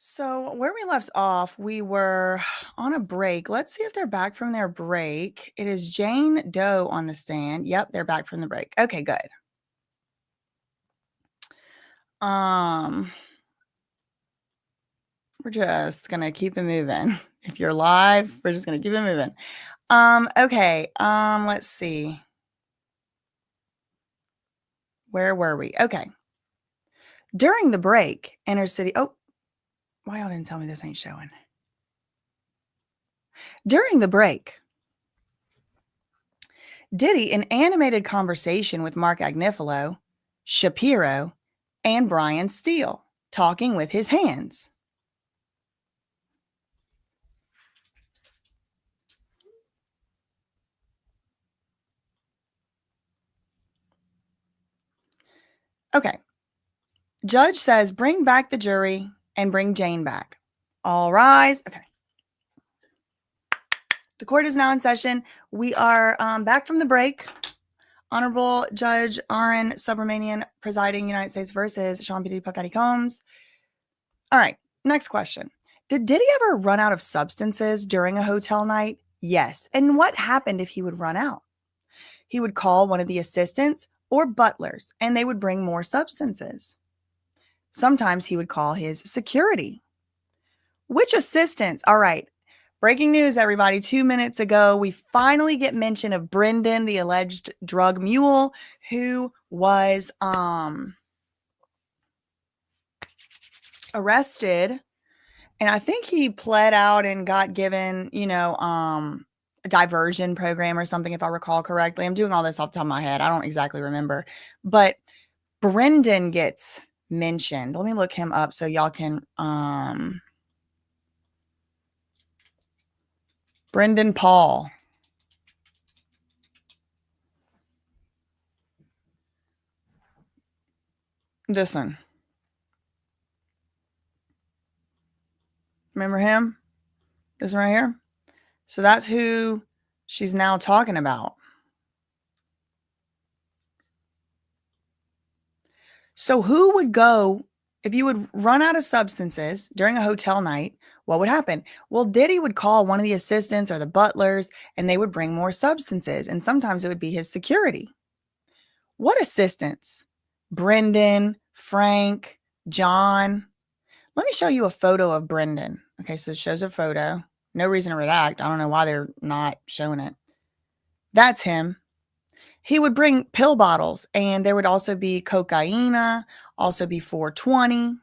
So, where we left off, we were on a break. Let's see if they're back from their break. It is Jane Doe on the stand. Yep, they're back from the break. Okay, good. Um, we're just gonna keep it moving. If you're live, we're just gonna keep it moving. Okay. Let's see. Where were we? Okay. During the break, inner city. Oh, why y'all didn't tell me this ain't showing? During the break, Diddy, an animated conversation with Mark Agnifilo, Shapiro, and Brian Steele, talking with his hands. Okay. Judge says, bring back the jury and bring Jane back. All rise. Okay. The court is now in session. We are back from the break. Honorable Judge Aaron Subramanian presiding, United States versus Sean P. Puff Daddy Combs. All right. Next question. Did Diddy ever run out of substances during a hotel night? Yes. And what happened if he would run out? He would call one of the assistants or butlers, and they would bring more substances. Sometimes he would call his security. Which assistants? All right. Breaking news, everybody. 2 minutes ago, we finally get mention of Brendan, the alleged drug mule, who was arrested. And I think he pled out and got given, a diversion program or something, if I recall correctly. I'm doing all this off the top of my head. I don't exactly remember. But Brendan gets mentioned. Let me look him up so y'all can Brendan Paul. This one. Remember him? This one right here? So that's who she's now talking about. So who would go if you would run out of substances during a hotel night? What would happen? Well, Diddy would call one of the assistants or the butlers, and they would bring more substances. And sometimes it would be his security. What assistants? Brendan, Frank, John. Let me show you a photo of Brendan. Okay, so it shows a photo. No reason to redact. I don't know why they're not showing it. That's him. He would bring pill bottles, and there would also be cocaine, also be 420.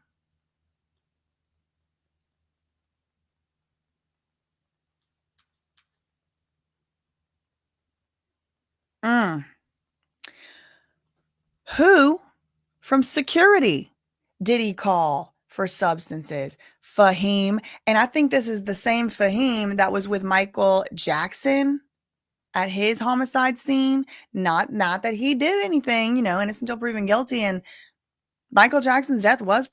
Who from security did he call for substances? Fahim. And I think this is the same Fahim that was with Michael Jackson at his homicide scene. Not that he did anything, innocent until proven guilty. And Michael Jackson's death was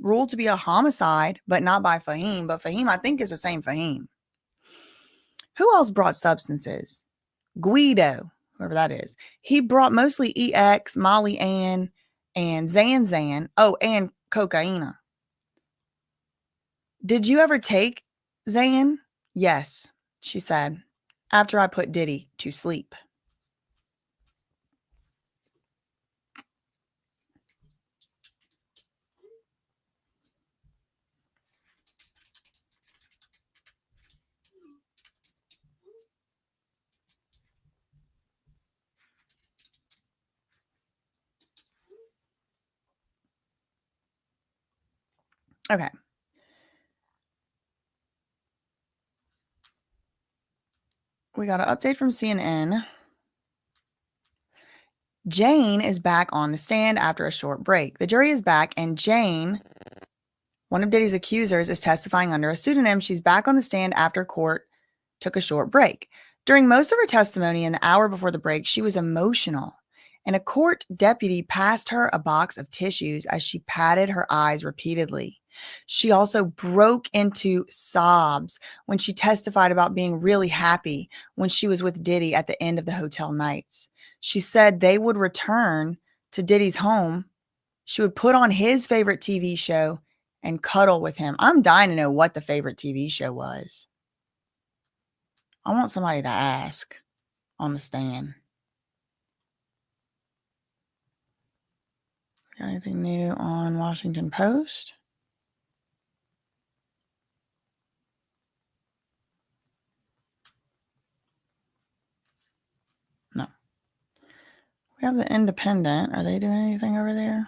ruled to be a homicide, but not by Fahim. But Fahim, I think, is the same Fahim. Who else brought substances? Guido, whoever that is. He brought mostly EX, Molly Ann, and Zan. Oh, and cocaine. Did you ever take Zan? Yes, she said, after I put Diddy to sleep. Okay. We got an update from CNN. Jane is back on the stand after a short break. The jury is back, and Jane, one of Diddy's accusers, is testifying under a pseudonym. She's back on the stand after court took a short break. During most of her testimony in the hour before the break, she was emotional, and a court deputy passed her a box of tissues as she patted her eyes repeatedly. She also broke into sobs when she testified about being really happy when she was with Diddy at the end of the hotel nights. She said they would return to Diddy's home. She would put on his favorite TV show, and cuddle with him. I'm dying to know what the favorite TV show was. I want somebody to ask on the stand. Got anything new on Washington Post? No. We have the Independent. Are they doing anything over there?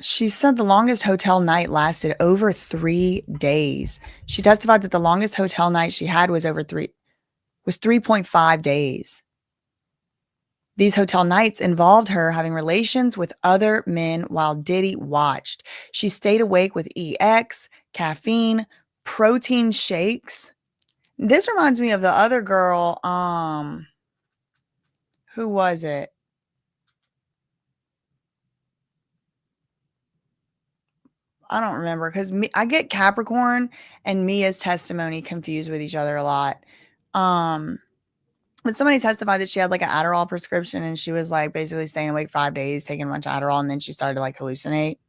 She said the longest hotel night lasted over 3 days. She testified that the longest hotel night she had was 3.5 days. These hotel nights involved her having relations with other men while Diddy watched. She stayed awake with EX, caffeine, protein shakes. This reminds me of the other girl. Who was it? I don't remember because I get Capricorn and Mia's testimony confused with each other a lot. But somebody testified that she had like an Adderall prescription and she was like basically staying awake 5 days, taking a bunch of Adderall, and then she started to like hallucinate.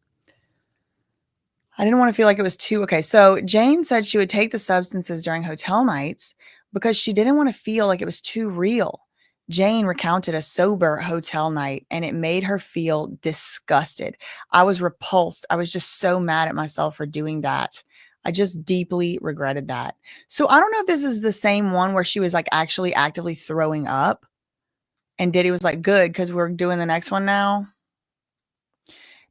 I didn't want to feel like it was too okay. So Jane said she would take the substances during hotel nights because she didn't want to feel like it was too real. Jane recounted a sober hotel night and it made her feel disgusted. I was repulsed. I was just so mad at myself for doing that. I just deeply regretted that. So I don't know if this is the same one where she was like actually actively throwing up and Diddy was like, good, because we're doing the next one now.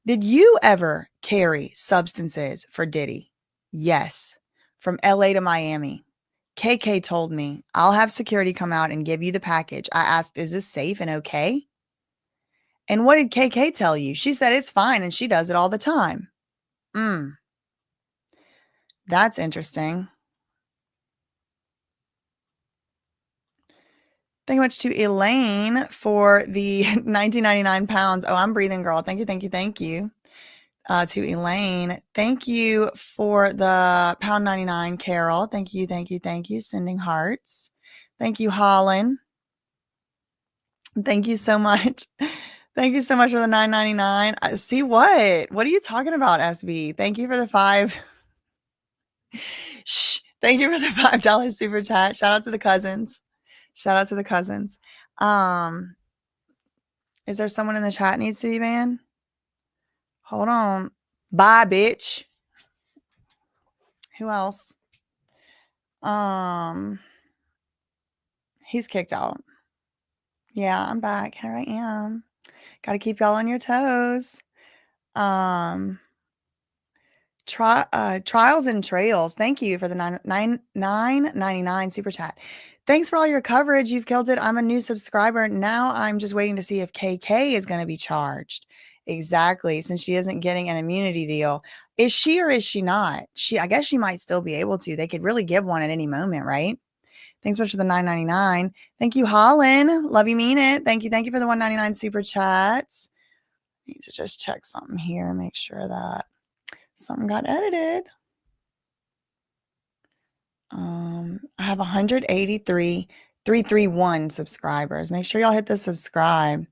Did you ever carry substances for Diddy? Yes. From LA to Miami. KK told me, I'll have security come out and give you the package. I asked, is this safe and okay? And what did KK tell you? She said it's fine and she does it all the time. That's interesting. Thank you much to Elaine for the 19.99 pounds. Oh, I'm breathing, girl. Thank you, thank you, thank you. To Elaine. Thank you for the £1.99, Carol. Thank you, thank you, thank you. Sending hearts. Thank you, Holland. Thank you so much. Thank you so much for the $9.99. See what? What are you talking about, SB? Thank you for the 5. Shh. Thank you for the $5 super chat. Shout out to the cousins. Shout out to the cousins. Is there someone in the chat needs to be banned? Hold on. Bye, bitch. Who else? He's kicked out. Yeah, I'm back. Here I am. Got to keep y'all on your toes. Trials and Trails. Thank you for the $9.99 super chat. Thanks for all your coverage. You've killed it. I'm a new subscriber. Now I'm just waiting to see if KK is going to be charged. Exactly. Since she isn't getting an immunity deal. Is she or is she not? I guess she might still be able to. They could really give one at any moment, right? Thanks so much for the $9.99. Thank you, Holland. Love you, mean it. Thank you. Thank you for the $1.99 super chats. Need to just check something here. Make sure that something got edited. I have 183,331 subscribers. Make sure y'all hit the subscribe.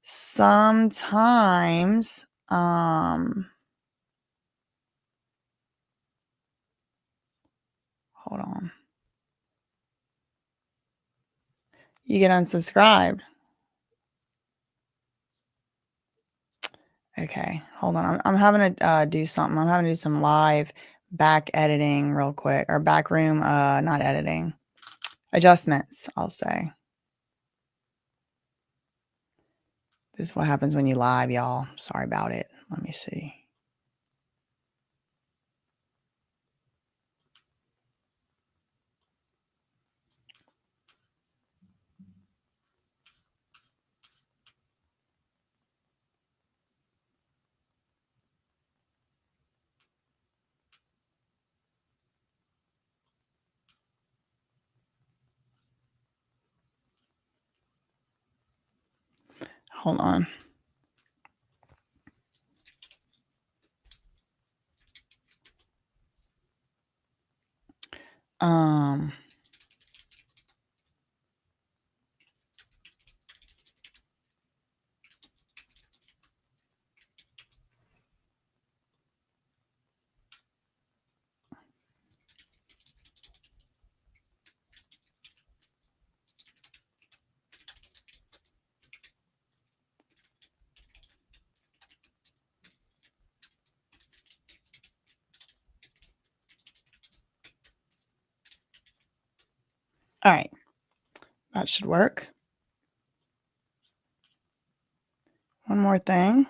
Sometimes, hold on. You get unsubscribed. Okay, hold on. I'm having to do something. I'm having to do some live back editing real quick, or back room, not editing, adjustments, I'll say. This is what happens when you live, y'all. Sorry about it. Let me see. Hold on. That should work. One more thing.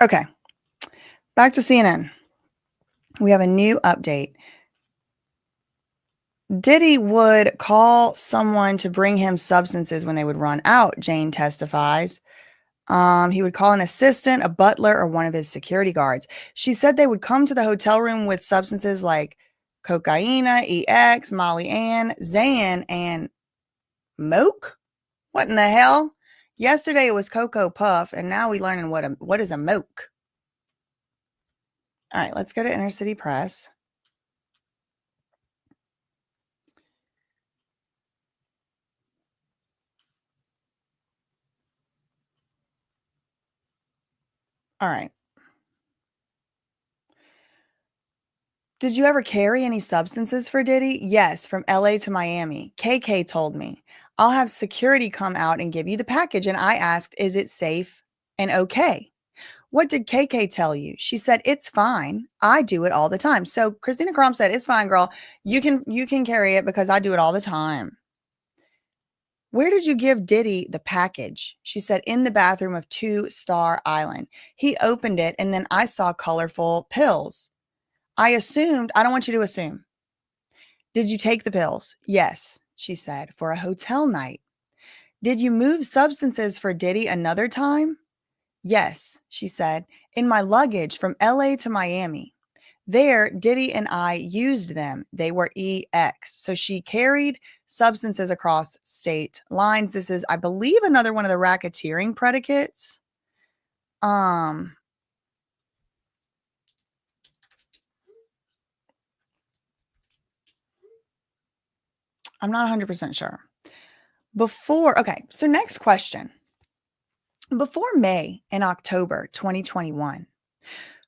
Okay. Back to CNN. We have a new update. Diddy would call someone to bring him substances when they would run out, Jane testifies. He would call an assistant, a butler, or one of his security guards. She said they would come to the hotel room with substances like cocaine, EX, Molly Ann, Xan, and Moke. What in the hell? Yesterday it was Cocoa Puff, and now we learning what is a Moke. All right, let's go to Inner City Press. All right. Did you ever carry any substances for Diddy? Yes, from LA to Miami. KK told me. I'll have security come out and give you the package. And I asked, is it safe and okay? What did KK tell you? She said, it's fine. I do it all the time. So Christina Crom said, it's fine, girl. You can carry it because I do it all the time. Where did you give Diddy the package? She said, in the bathroom of 2-Star Island. He opened it and then I saw colorful pills. I assumed, I don't want you to assume. Did you take the pills? Yes, she said, for a hotel night. Did you move substances for Diddy another time? Yes, she said, in my luggage from LA to Miami. There, Diddy and I used them. They were EX. So she carried substances across state lines. This is, I believe, another one of the racketeering predicates. I'm not 100% sure. Okay, so next question. Before May and October 2021,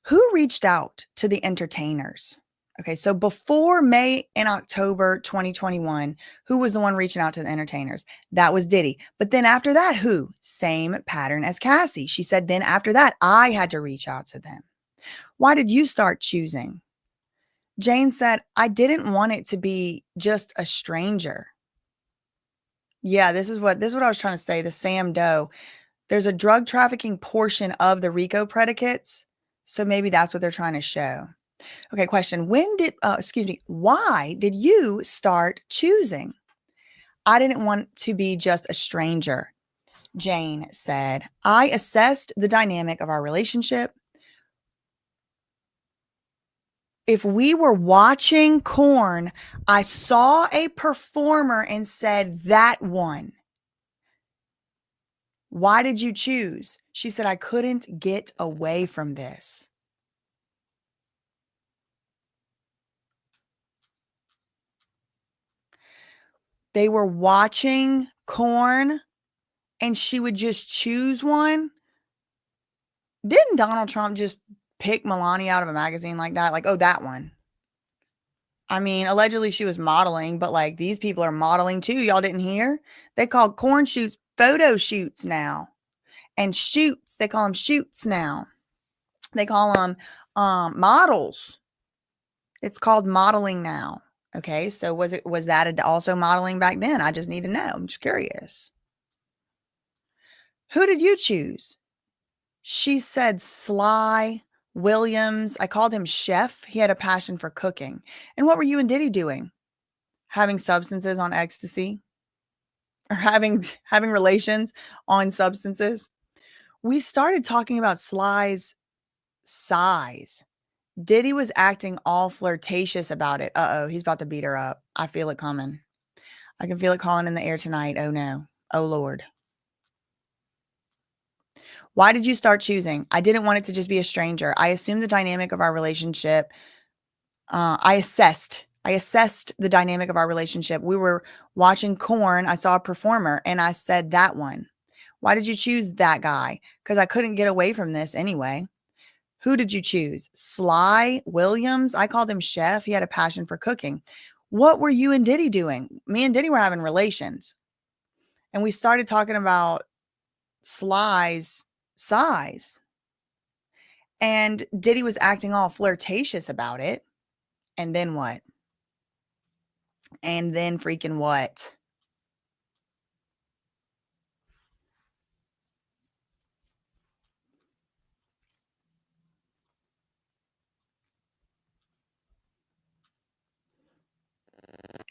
who reached out to the entertainers? Okay, so before May and October 2021, who was the one reaching out to the entertainers? That was Diddy. But then after that, who? Same pattern as Cassie. She said, then after that, I had to reach out to them. Why did you start choosing? Jane said, I didn't want it to be just a stranger. Yeah, this is what I was trying to say. The Sam Doe. There's a drug trafficking portion of the RICO predicates. So maybe that's what they're trying to show. Okay, question. Why did you start choosing? I didn't want to be just a stranger, Jane said. I assessed the dynamic of our relationship. If we were watching Korn, I saw a performer and said, that one. Why did you choose? She said, I couldn't get away from this. They were watching Korn and she would just choose one. Didn't Donald Trump just pick Melania out of a magazine like that? Like, oh, that one. I mean, allegedly she was modeling, but like these people are modeling too. Y'all didn't hear? They call Korn shoots photo shoots now. And shoots, they call them shoots now. They call them models. It's called modeling now. Okay, so was that also modeling back then? I just need to know. I'm just curious. Who did you choose? She said Sly Williams. I called him Chef. He had a passion for cooking. And what were you and Diddy doing? Having substances on ecstasy? Or having relations on substances? We started talking about Sly's size. Diddy was acting all flirtatious about it. Uh-oh, he's about to beat her up. I feel it coming. I can feel it calling in the air tonight. Oh no. Oh Lord. Why did you start choosing? I didn't want it to just be a stranger. I assumed the dynamic of our relationship. I assessed the dynamic of our relationship. We were watching Korn. I saw a performer and I said that one. Why did you choose that guy? Because I couldn't get away from this anyway. Who did you choose? Sly Williams? I called him Chef. He had a passion for cooking. What were you and Diddy doing? Me and Diddy were having relations. And we started talking about Sly's size. And Diddy was acting all flirtatious about it. And then what? And then freaking what?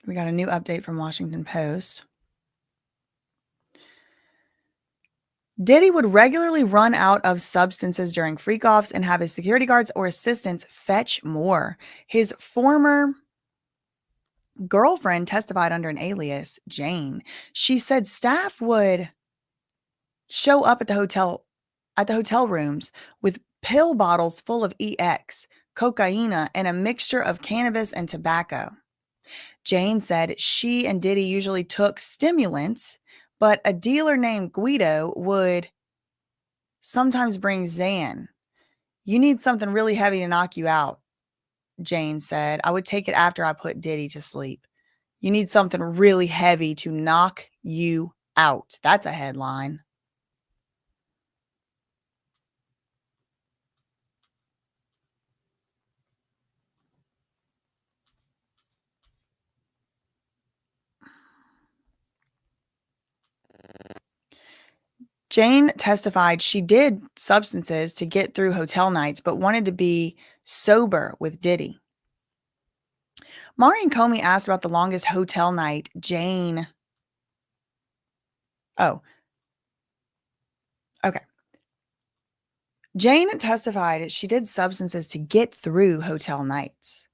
We got a new update from Washington Post. Diddy would regularly run out of substances during freak-offs and have his security guards or assistants fetch more. His former girlfriend testified under an alias, Jane. She said staff would show up at the hotel rooms with pill bottles full of EX, cocaine, and a mixture of cannabis and tobacco. Jane said she and Diddy usually took stimulants, but a dealer named Guido would sometimes bring Xan. You need something really heavy to knock you out, Jane said. I would take it after I put Diddy to sleep. You need something really heavy to knock you out. That's a headline. Jane testified she did substances to get through hotel nights, but wanted to be sober with Diddy. Maureen Comey asked about the longest hotel night Jane. Oh, okay. Jane testified she did substances to get through hotel nights.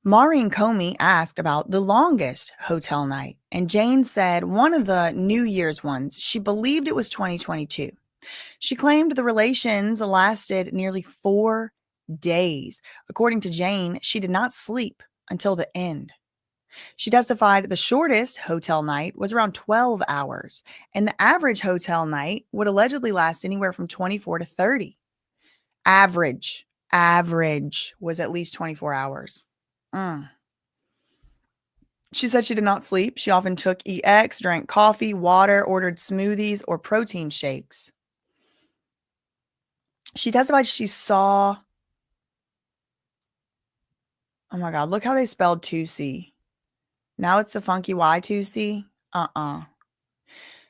Maureen Comey asked about the longest hotel night, and Jane said one of the New Year's ones, she believed it was 2022. She claimed the relations lasted nearly 4 days. According to Jane, she did not sleep until the end. She testified the shortest hotel night was around 12 hours, and the average hotel night would allegedly last anywhere from 24 to 30. Average was at least 24 hours. She said she did not sleep. She often took EX, drank coffee, water, ordered smoothies, or protein shakes. She testified she saw, oh my God, look how they spelled 2C. Now it's the funky Y2C.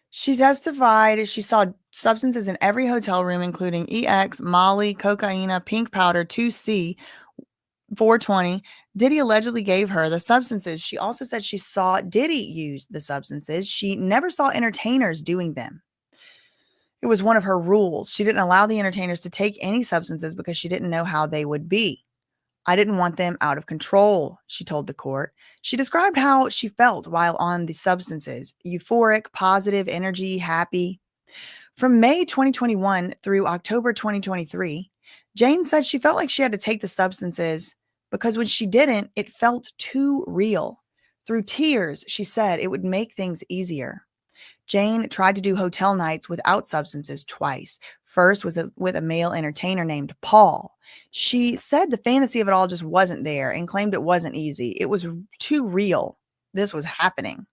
She testified she saw substances in every hotel room, including EX, Molly, cocaine, pink powder, 2C, 420. Diddy allegedly gave her the substances. She also said she saw Diddy use the substances. She never saw entertainers doing them. It was one of her rules. She didn't allow the entertainers to take any substances because she didn't know how they would be. I didn't want them out of control, she told the court. She described how she felt while on the substances: euphoric, positive energy, happy. From May 2021 through October 2023, Jane said she felt like she had to take the substances because when she didn't, it felt too real. Through tears, she said it would make things easier. Jane tried to do hotel nights without substances twice. First was with a male entertainer named Paul. She said the fantasy of it all just wasn't there and claimed it wasn't easy. It was too real. This was happening.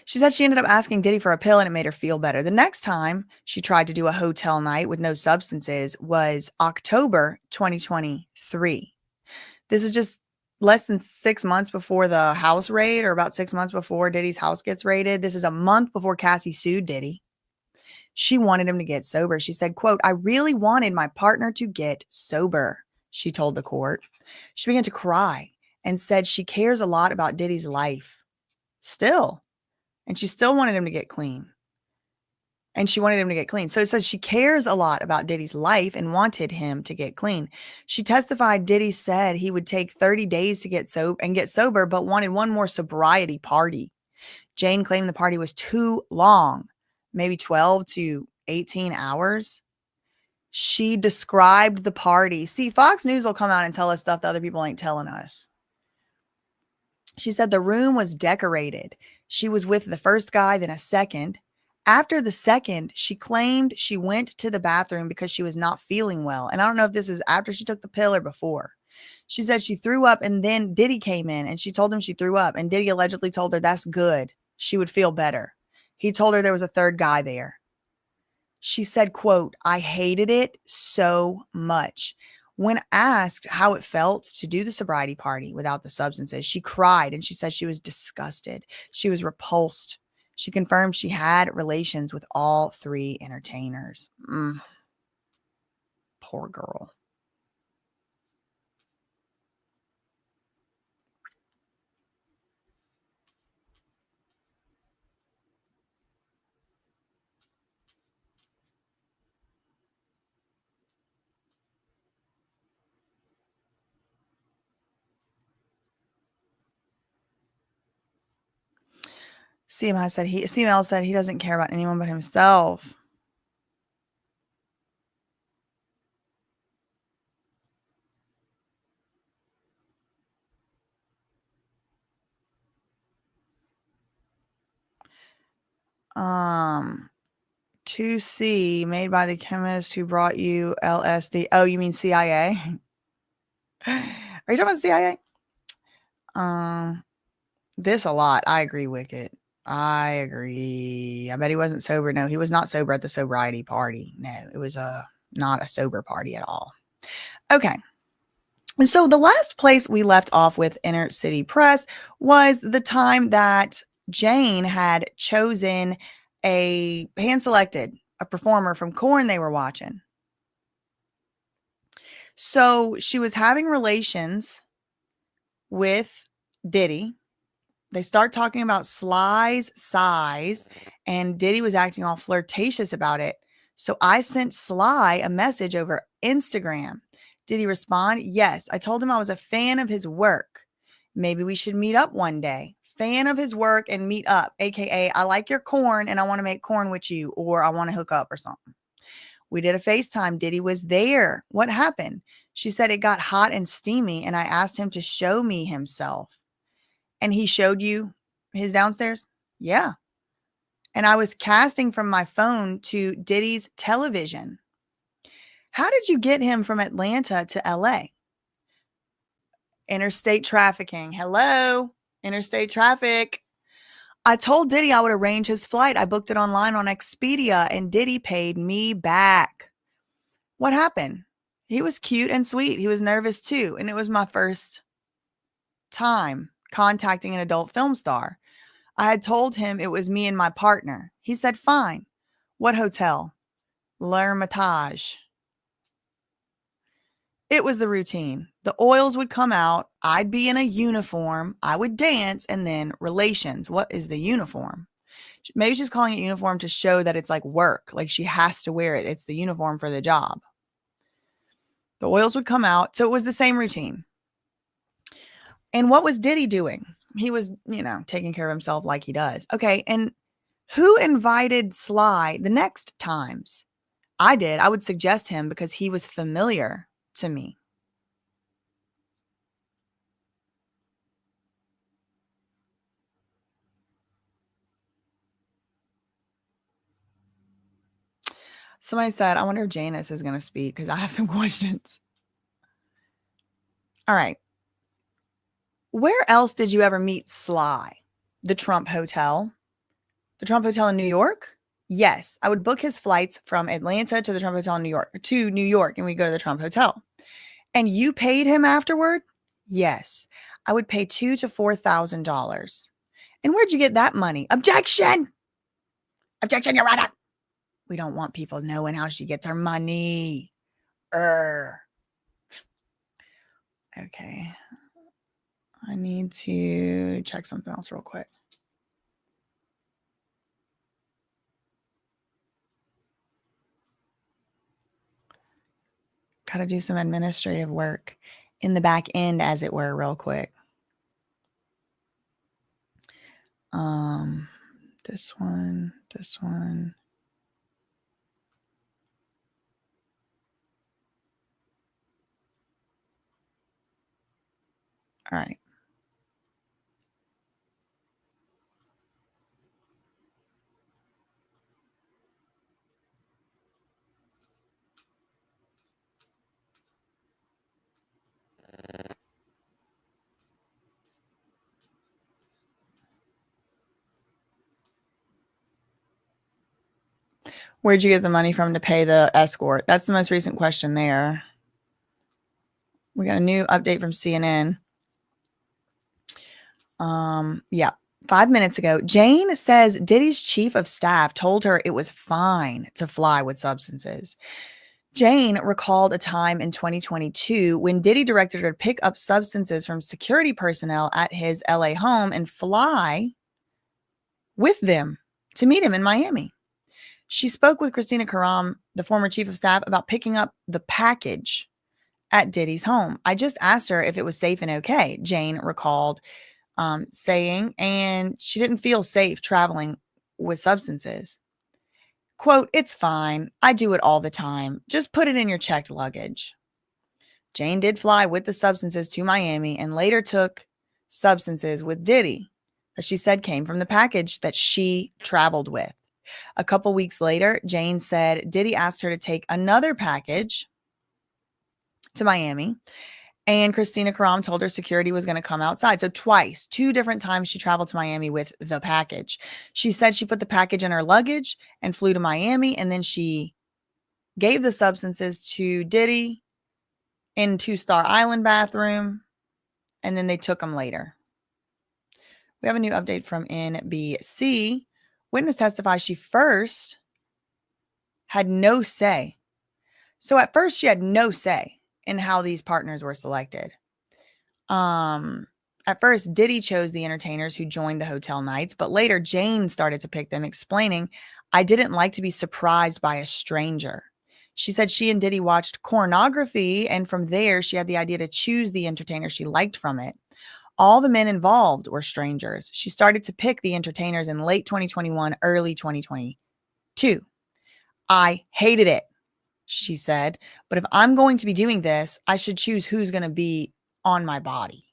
She said she ended up asking Diddy for a pill and it made her feel better. The next time she tried to do a hotel night with no substances was October 2023. This is just less than 6 months before the house raid, or about 6 months before Diddy's house gets raided. This is a month before Cassie sued Diddy. She wanted him to get sober. She said, quote, I really wanted my partner to get sober, she told the court. She began to cry and said she cares a lot about Diddy's life still. And she still wanted him to get clean. So it says she cares a lot about Diddy's life and wanted him to get clean. She testified Diddy said he would take 30 days to get sober, but wanted one more sobriety party. Jane claimed the party was too long, maybe 12 to 18 hours. She described the party. See, Fox News will come out and tell us stuff that other people ain't telling us. She said the room was decorated. She was with the first guy, then a second. After the second, she claimed she went to the bathroom because she was not feeling well. And I don't know if this is after she took the pill or before. She said she threw up, and then Diddy came in and she told him she threw up. And Diddy allegedly told her that's good. She would feel better. He told her there was a third guy there. She said, quote, "I hated it so much." When asked how it felt to do the sobriety party without the substances, she cried and she said she was disgusted. She was repulsed. She confirmed she had relations with all three entertainers. Poor girl. CML said he doesn't care about anyone but himself. Um, 2C made by the chemist who brought you LSD. Oh, you mean CIA? Are you talking about CIA? This a lot. I agree, Wicked. I agree. I bet he wasn't sober. No, he was not sober at the sobriety party. No, it was not a sober party at all. Okay. And so the last place we left off with Inner City Press was the time that Jane had chosen hand selected a performer from Korn they were watching. So she was having relations with Diddy. They start talking about Sly's size, and Diddy was acting all flirtatious about it. So I sent Sly a message over Instagram. Did he respond? Yes. I told him I was a fan of his work. Maybe we should meet up one day. Fan of his work and meet up, aka I like your corn and I want to make corn with you, or I want to hook up or something. We did a FaceTime. Diddy was there. What happened? She said it got hot and steamy, and I asked him to show me himself. And he showed you his downstairs? Yeah. And I was casting from my phone to Diddy's television. How did you get him from Atlanta to LA? Interstate trafficking. Hello, interstate traffic. I told Diddy I would arrange his flight. I booked it online on Expedia, and Diddy paid me back. What happened? He was cute and sweet. He was nervous too. And it was my first time contacting an adult film star. I had told him it was me and my partner. He said, fine. What hotel? L'Hermitage. It was the routine. The oils would come out. I'd be in a uniform. I would dance, and then relations. What is the uniform? Maybe she's calling it uniform to show that it's like work. Like she has to wear it. It's the uniform for the job. The oils would come out. So it was the same routine. And what was Diddy doing? He was, taking care of himself like he does. Okay. And who invited Sly the next times? I did. I would suggest him because he was familiar to me. Somebody said, I wonder if Janice is going to speak because I have some questions. All right. Where else did you ever meet Sly? The Trump Hotel. The Trump Hotel in New York? Yes. I would book his flights from Atlanta to the Trump Hotel in New York, and we go to the Trump Hotel. And you paid him afterward? Yes. I would pay $2,000 to $4,000. And where'd you get that money? Objection! Objection, Your Honor. We don't want people knowing how she gets her money. Okay. I need to check something else real quick. Got to do some administrative work in the back end, as it were, real quick. This one. All right. Where'd you get the money from to pay the escort? That's the most recent question there. We got a new update from CNN. Yeah. 5 minutes ago, Jane says Diddy's chief of staff told her it was fine to fly with substances. Jane recalled a time in 2022 when Diddy directed her to pick up substances from security personnel at his LA home and fly with them to meet him in Miami. She spoke with Christina Karam, the former chief of staff, about picking up the package at Diddy's home. I just asked her if it was safe and okay, Jane recalled saying, and she didn't feel safe traveling with substances. Quote, "It's fine. I do it all the time. Just put it in your checked luggage." Jane did fly with the substances to Miami and later took substances with Diddy that she said came from the package that she traveled with. A couple weeks later, Jane said Diddy asked her to take another package to Miami, and Christina Karam told her security was going to come outside. So twice, 2 different times she traveled to Miami with the package. She said she put the package in her luggage and flew to Miami, and then she gave the substances to Diddy in 2-star island bathroom, and then they took them later. We have a new update from NBC. Witness testifies she first had no say. So at first she had no say in how these partners were selected. At first, Diddy chose the entertainers who joined the hotel nights, but later Jane started to pick them, explaining, "I didn't like to be surprised by a stranger." She said she and Diddy watched pornography, and from there, she had the idea to choose the entertainer she liked from it. All the men involved were strangers. She started to pick the entertainers in late 2021, early 2022. "I hated it," she said, "but if I'm going to be doing this, I should choose who's going to be on my body."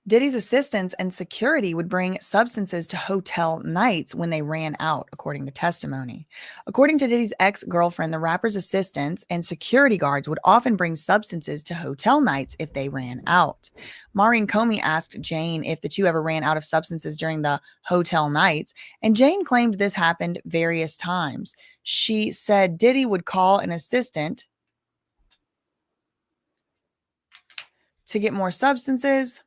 Diddy's assistants and security would bring substances to hotel nights when they ran out, according to testimony. According to Diddy's ex-girlfriend, the rapper's assistants and security guards would often bring substances to hotel nights if they ran out. Maureen Comey asked Jane if the two ever ran out of substances during the hotel nights, and Jane claimed this happened various times. She said Diddy would call an assistant to get more substances,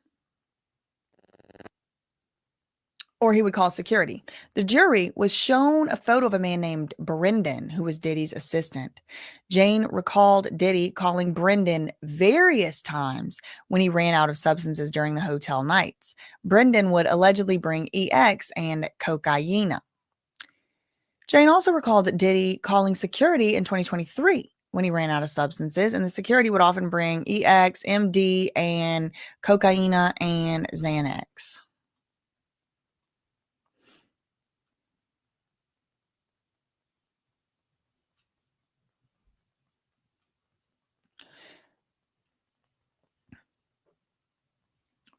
or he would call security. The jury was shown a photo of a man named Brendan, who was Diddy's assistant. Jane recalled Diddy calling Brendan various times when he ran out of substances during the hotel nights. Brendan would allegedly bring EX and cocaine. Jane also recalled Diddy calling security in 2023 when he ran out of substances, and the security would often bring EX, MD, and cocaine and Xanax.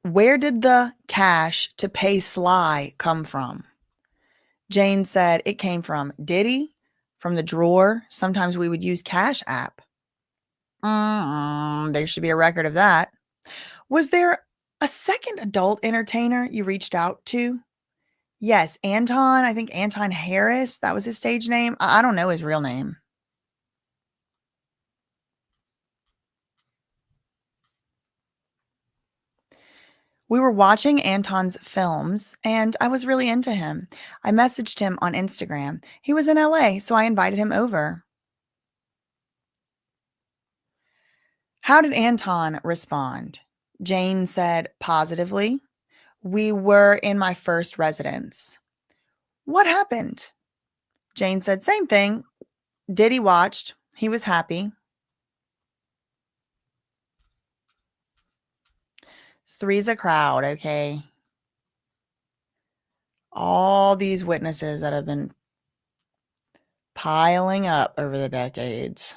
Where did the cash to pay Sly come from? Jane said it came from Diddy, from the drawer. Sometimes we would use Cash App. There should be a record of that. Was there a second adult entertainer you reached out to? Yes, Anton. I think Anton Harris. That was his stage name. I don't know his real name. We were watching Anton's films, and I was really into him. I messaged him on Instagram. He was in LA, so I invited him over. How did Anton respond? Jane said positively. "We were in my first residence." "What happened?" Jane said, "Same thing. Diddy watched. He was happy." Three's a crowd, okay? All these witnesses that have been piling up over the decades.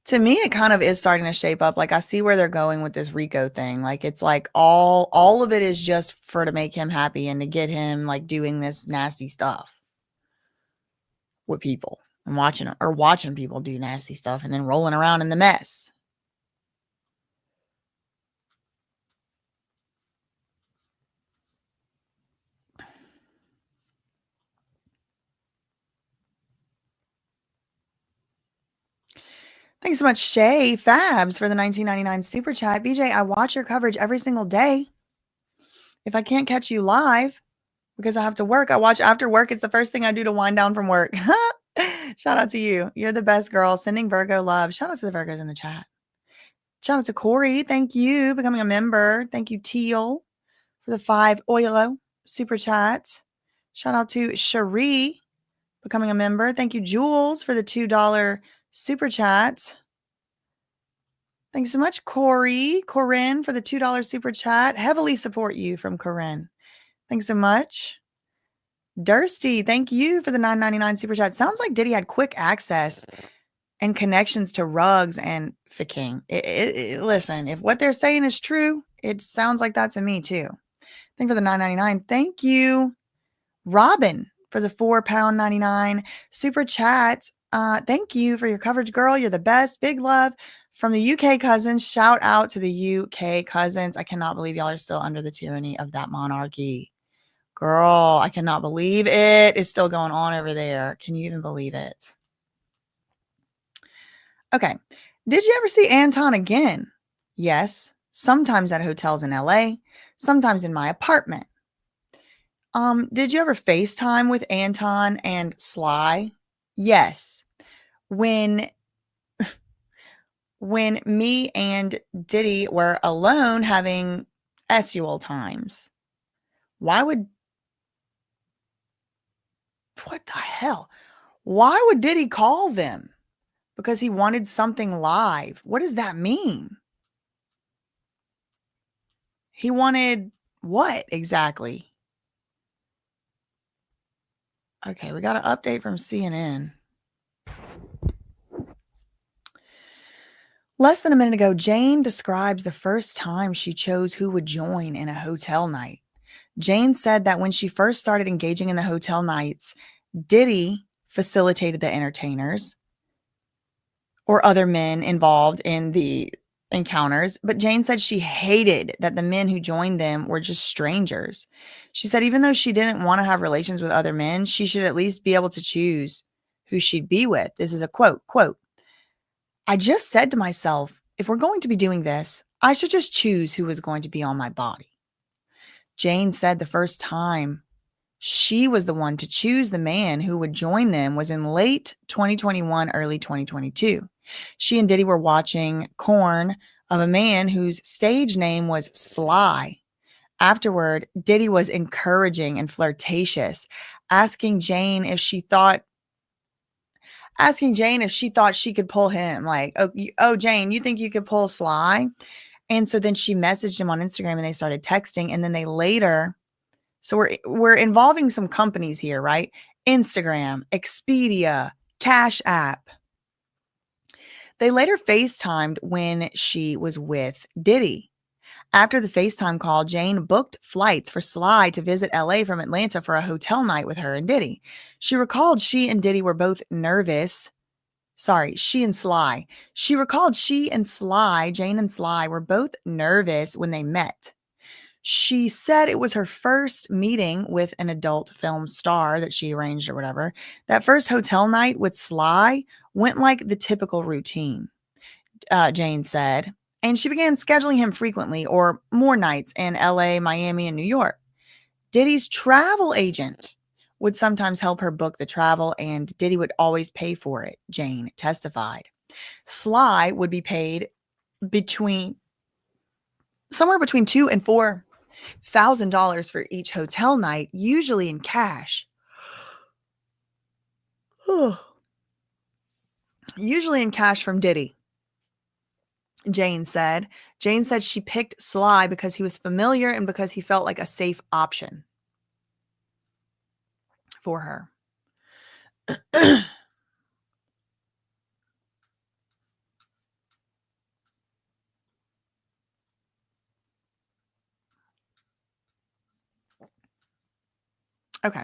To me, it kind of is starting to shape up. Like, I see where they're going with this Rico thing. Like, it's like all of it is just for to make him happy and to get him like doing this nasty stuff with people and watching people do nasty stuff and then rolling around in the mess. Thanks so much, Shay Fabs, for the 19.99 super chat. BJ, I watch your coverage every single day. If I can't catch you live because I have to work, I watch after work. It's the first thing I do to wind down from work. Shout out to you. You're the best girl. Sending Virgo love. Shout out to the Virgos in the chat. Shout out to Corey. Thank you becoming a member. Thank you, Teal, for the 5 Oilo super chats. Shout out to Cherie becoming a member. Thank you, Jules, for the $2 super chat. Thanks so much, Corey. Corinne for the $2 super chat. Heavily support you from Corinne. Thanks so much. Dursty, thank you for the $9.99 super chat. Sounds like Diddy had quick access and connections to Ruggs and Ficking. Listen, if what they're saying is true, it sounds like that to me too. Thank you for the $9.99. Thank you, Robin, for the £4.99 super chat. Thank you for your coverage, girl. You're the best. Big love from the UK cousins. Shout out to the UK cousins. I cannot believe y'all are still under the tyranny of that monarchy. Girl, I cannot believe it. It's still going on over there. Can you even believe it? Okay. Did you ever see Anton again? Yes. Sometimes at hotels in LA, sometimes in my apartment. Did you ever FaceTime with Anton and Sly? Yes. When me and Diddy were alone having SUL times. What the hell? Why would Diddy call them? Because he wanted something live. What does that mean? He wanted what exactly? Okay, we got an update from CNN. Less than a minute ago, Jane describes the first time she chose who would join in a hotel night. Jane said that when she first started engaging in the hotel nights, Diddy facilitated the entertainers or other men involved in the encounters, but Jane said she hated that the men who joined them were just strangers. She said even though she didn't want to have relations with other men, she should at least be able to choose who she'd be with. This is a quote, I just said to myself, if we're going to be doing this, I should just choose who was going to be on my body. Jane said the first time she was the one to choose the man who would join them was in late 2021, early 2022. She and Diddy were watching Corn of a man whose stage name was Sly. Afterward, Diddy was encouraging and flirtatious, asking Jane if she thought she could pull him. Like, oh, Jane, you think you could pull Sly? And so then she messaged him on Instagram and they started texting. And then they later, so we're involving some companies here, right? Instagram, Expedia, Cash App. They later FaceTimed when she was with Diddy. After the FaceTime call, Jane booked flights for Sly to visit LA from Atlanta for a hotel night with her and Diddy. She recalled she and Diddy were both nervous. Sorry, she and Sly. She recalled she and Sly, Jane and Sly, were both nervous when they met. She said it was her first meeting with an adult film star that she arranged or whatever. That first hotel night with Sly went like the typical routine, Jane said. And she began scheduling him frequently or more nights in LA, Miami, and New York. Diddy's travel agent would sometimes help her book the travel, and Diddy would always pay for it, Jane testified. Sly would be paid somewhere between $2,000 and $4,000 for each hotel night, usually in cash. Usually in cash from Diddy, Jane said. Jane said she picked Sly because he was familiar and because he felt like a safe option for her. Okay.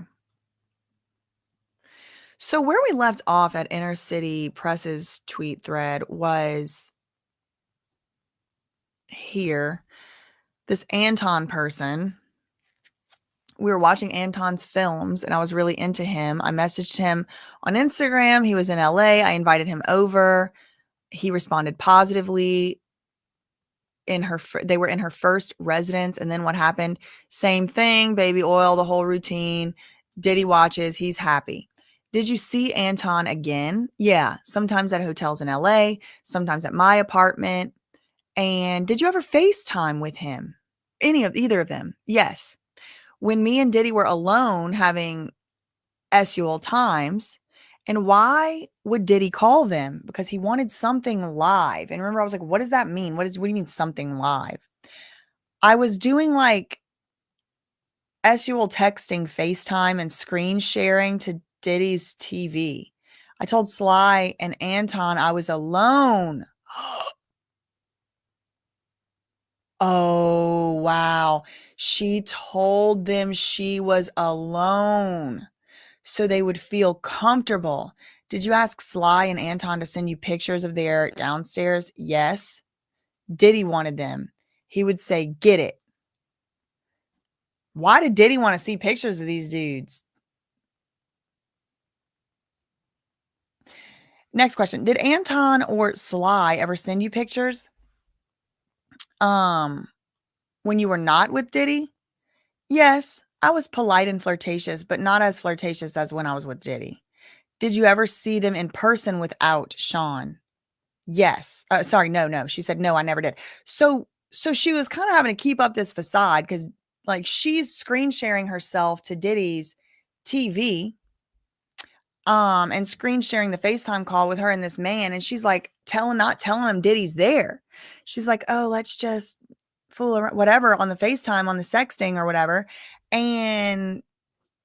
So where we left off at Inner City Press's tweet thread was here. This Anton person, we were watching Anton's films and I was really into him. I messaged him on Instagram. He was in LA. I invited him over. He responded positively. They were in her first residence. And then what happened? Same thing, baby oil, the whole routine. Diddy watches. He's happy. Did you see Anton again? Yeah, sometimes at hotels in LA, sometimes at my apartment. And did you ever FaceTime with him? Either of them? Yes. When me and Diddy were alone having SUL times. And why would Diddy call them? Because he wanted something live. And remember, I was like, what does that mean? What do you mean something live? I was doing like SUL texting, FaceTime, and screen sharing to Diddy's TV. I told Sly and Anton I was alone. Oh, wow. She told them she was alone so they would feel comfortable. Did you ask Sly and Anton to send you pictures of their downstairs? Yes. Diddy wanted them. He would say, get it. Why did Diddy want to see pictures of these dudes? Next question. Did Anton or Sly ever send you pictures? When you were not with Diddy? Yes, I was polite and flirtatious, but not as flirtatious as when I was with Diddy. Did you ever see them in person without Sean? Yes. Sorry, no. She said, no, I never did. So she was kind of having to keep up this facade because like she's screen sharing herself to Diddy's TV, and screen sharing the FaceTime call with her and this man. And she's like not telling him Diddy's there. She's like, oh, let's just fool around, whatever, on the FaceTime, on the sexting or whatever. And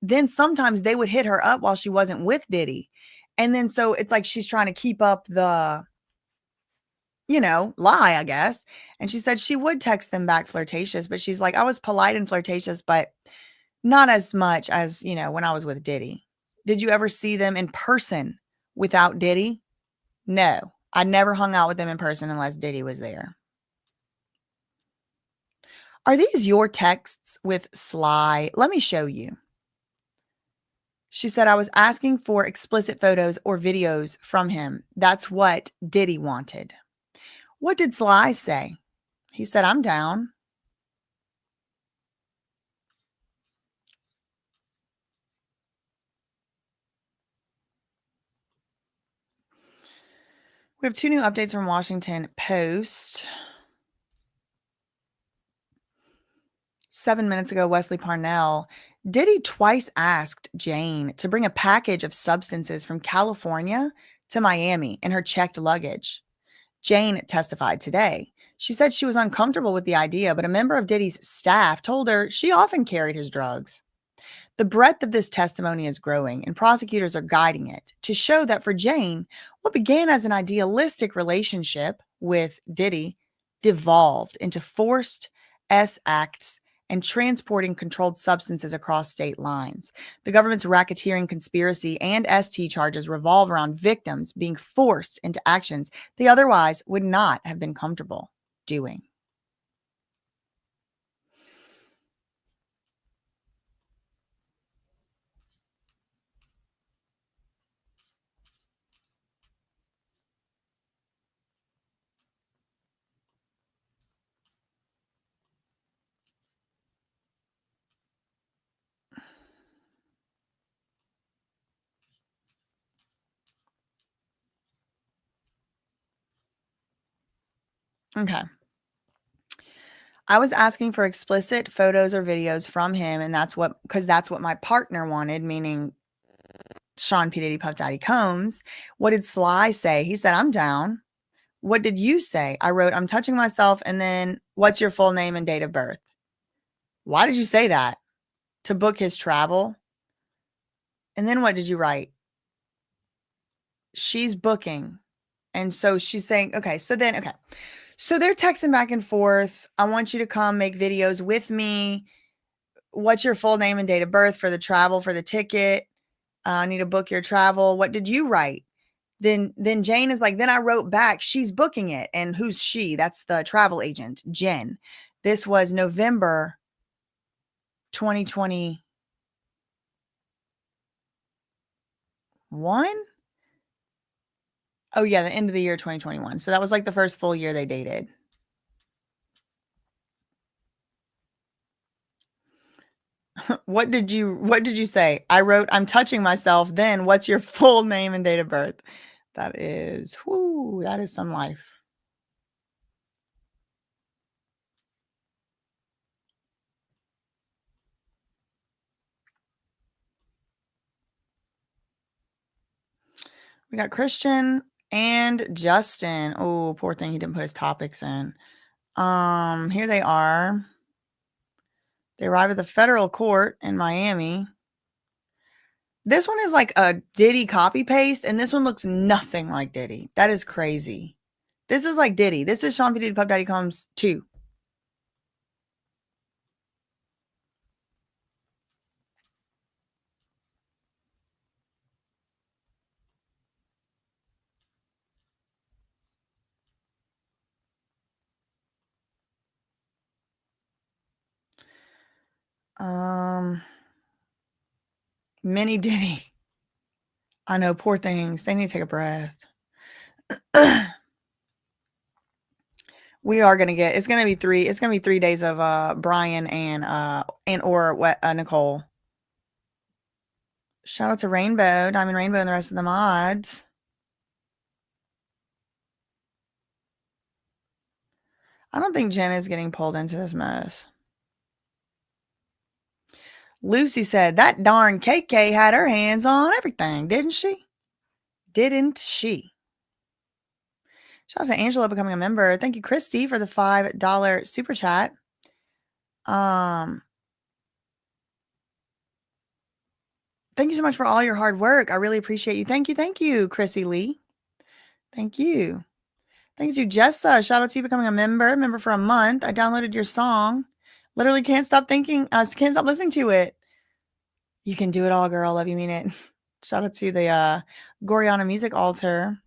then sometimes they would hit her up while she wasn't with Diddy. And then so it's like she's trying to keep up the, lie, I guess. And she said she would text them back flirtatious, but she's like, I was polite and flirtatious, but not as much as, when I was with Diddy. Did you ever see them in person without Diddy? No, I never hung out with them in person unless Diddy was there. Are these your texts with Sly? Let me show you. She said, I was asking for explicit photos or videos from him. That's what Diddy wanted. What did Sly say? He said, I'm down. We have 2 new updates from Washington Post. 7 minutes ago, Wesley Parnell. Diddy twice asked Jane to bring a package of substances from California to Miami in her checked luggage. Jane testified today. She said she was uncomfortable with the idea, but a member of Diddy's staff told her she often carried his drugs. The breadth of this testimony is growing, and prosecutors are guiding it to show that for Jane, what began as an idealistic relationship with Diddy devolved into forced acts and transporting controlled substances across state lines. The government's racketeering conspiracy and ST charges revolve around victims being forced into actions they otherwise would not have been comfortable doing. Okay. I was asking for explicit photos or videos from him, and that's what my partner wanted, meaning Sean P. Diddy Puff Daddy Combs. What did Sly say? He said, I'm down. What did you say? I wrote, I'm touching myself, and then what's your full name and date of birth? Why did you say that? To book his travel? And then what did you write? She's booking. And so she's saying, okay. So they're texting back and forth. I want you to come make videos with me. what's your full name and date of birth for the travel, for the ticket? I need to book your travel. What did you write? Then Jane is like, then I wrote back, she's booking it. And who's she? That's the travel agent, Jen. This was November 2021. Oh yeah, the end of the year 2021. So that was like the first full year they dated. What did you say? I wrote, I'm touching myself. Then what's your full name and date of birth? That is some life. We got Christian and Justin. Oh, poor thing, he didn't put his topics in. Here they are. They arrive at the federal court in Miami. This one is like a Diddy copy paste, and this one looks nothing like Diddy. That is crazy. This is like Diddy. This is Sean P. Diddy Puff Daddy Combs 2. Mini Diddy. I know, poor things. They need to take a breath. We are gonna get. It's gonna be 3 days of Brian and or Nicole. Shout out to Rainbow, Diamond Rainbow, and the rest of the mods. I don't think Jen is getting pulled into this mess. Lucy said that darn KK had her hands on everything, didn't she? Didn't she? Shout out to Angela becoming a member. Thank you, Christy, for the $5 super chat. Thank you so much for all your hard work. I really appreciate you. Thank you, Chrissy Lee. Thank you. Thank you, Jessa. Shout out to you becoming a member for a month. I downloaded your song. Literally can't stop listening to it. You can do it all, girl. Love you, mean it. Shout out to the Gorianna music altar.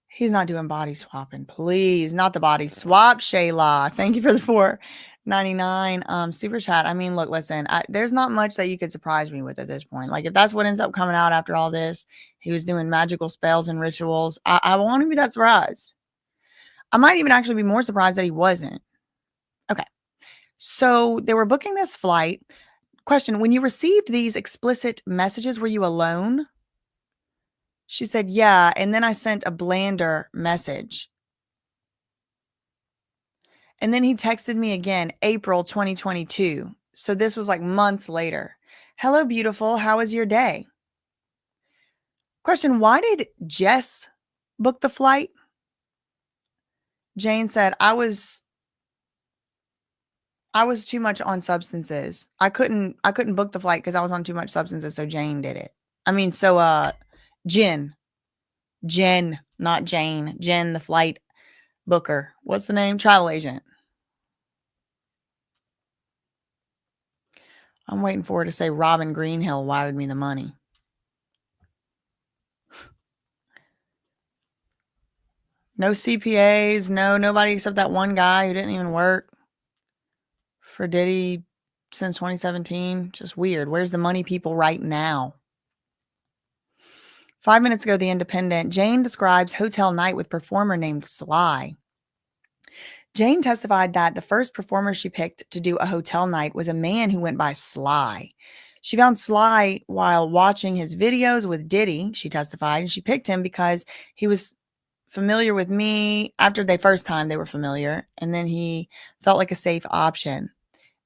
He's not doing body swapping. Please, not the body swap, Shayla. Thank you for the $4.99 super chat. I mean, look, listen, there's not much that you could surprise me with at this point. Like, if that's what ends up coming out after all this, he was doing magical spells and rituals. I won't be that surprised. I might even actually be more surprised that he wasn't. Okay. So they were booking this flight. Question, when you received these explicit messages, were you alone? She said, yeah. And then I sent a blander message. And then he texted me again, April 2022. So this was like months later. Hello, beautiful. How was your day? Question, why did Jess book the flight? Jane said, I was too much on substances. I couldn't book the flight because I was on too much substances. So Jane did it. I mean, so Jen, not Jane. Jen, the flight booker. What's the name? Travel agent. I'm waiting for her to say Robin Greenhill wired me the money. No CPAs, nobody except that one guy who didn't even work for Diddy since 2017. Just weird. Where's the money people right now? 5 minutes ago, The Independent, Jane describes hotel night with performer named Sly. Jane testified that the first performer she picked to do a hotel night was a man who went by Sly. She found Sly while watching his videos with Diddy, she testified, and she picked him because he was familiar with me. After the first time they were familiar, and then he felt like a safe option.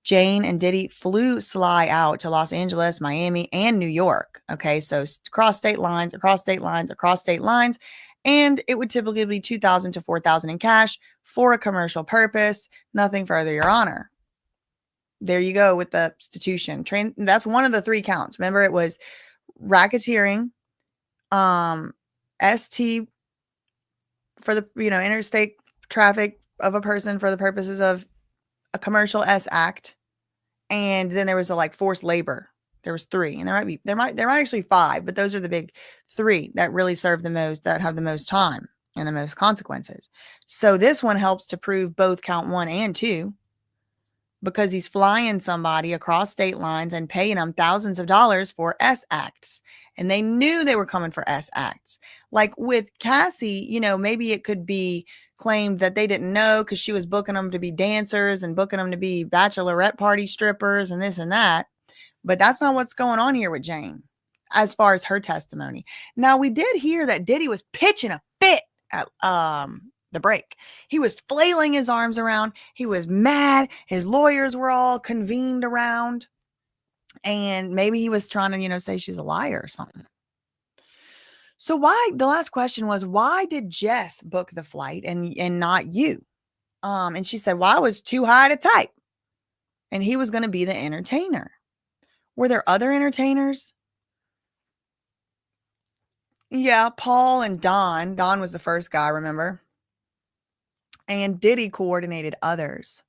Jane and Diddy flew Sly out to Los Angeles, Miami, and New York. Okay, so across state lines, and it would typically be $2,000 to $4,000 in cash for a commercial purpose. Nothing further, Your Honor. There you go with the institution. That's one of the 3 counts. Remember, it was racketeering, ST for the interstate traffic of a person for the purposes of a commercial S act, and then there was a like forced labor. There was 3, and there might actually 5, but those are the big 3 that really serve the most, that have the most time and the most consequences. So this one helps to prove both count 1 and 2, because he's flying somebody across state lines and paying them thousands of dollars for S acts. And they knew they were coming for S acts. Like with Cassie, maybe it could be claimed that they didn't know because she was booking them to be dancers and booking them to be bachelorette party strippers and this and that. But that's not what's going on here with Jane, as far as her testimony. Now, we did hear that Diddy was pitching a fit at the break. He was flailing his arms around. He was mad. His lawyers were all convened around. And maybe he was trying to, say she's a liar or something. So the last question was, why did Jess book the flight and not you? And she said, well, I was too high to type. And he was going to be the entertainer. Were there other entertainers? Yeah, Paul and Don. Don was the first guy, remember? And Diddy coordinated others.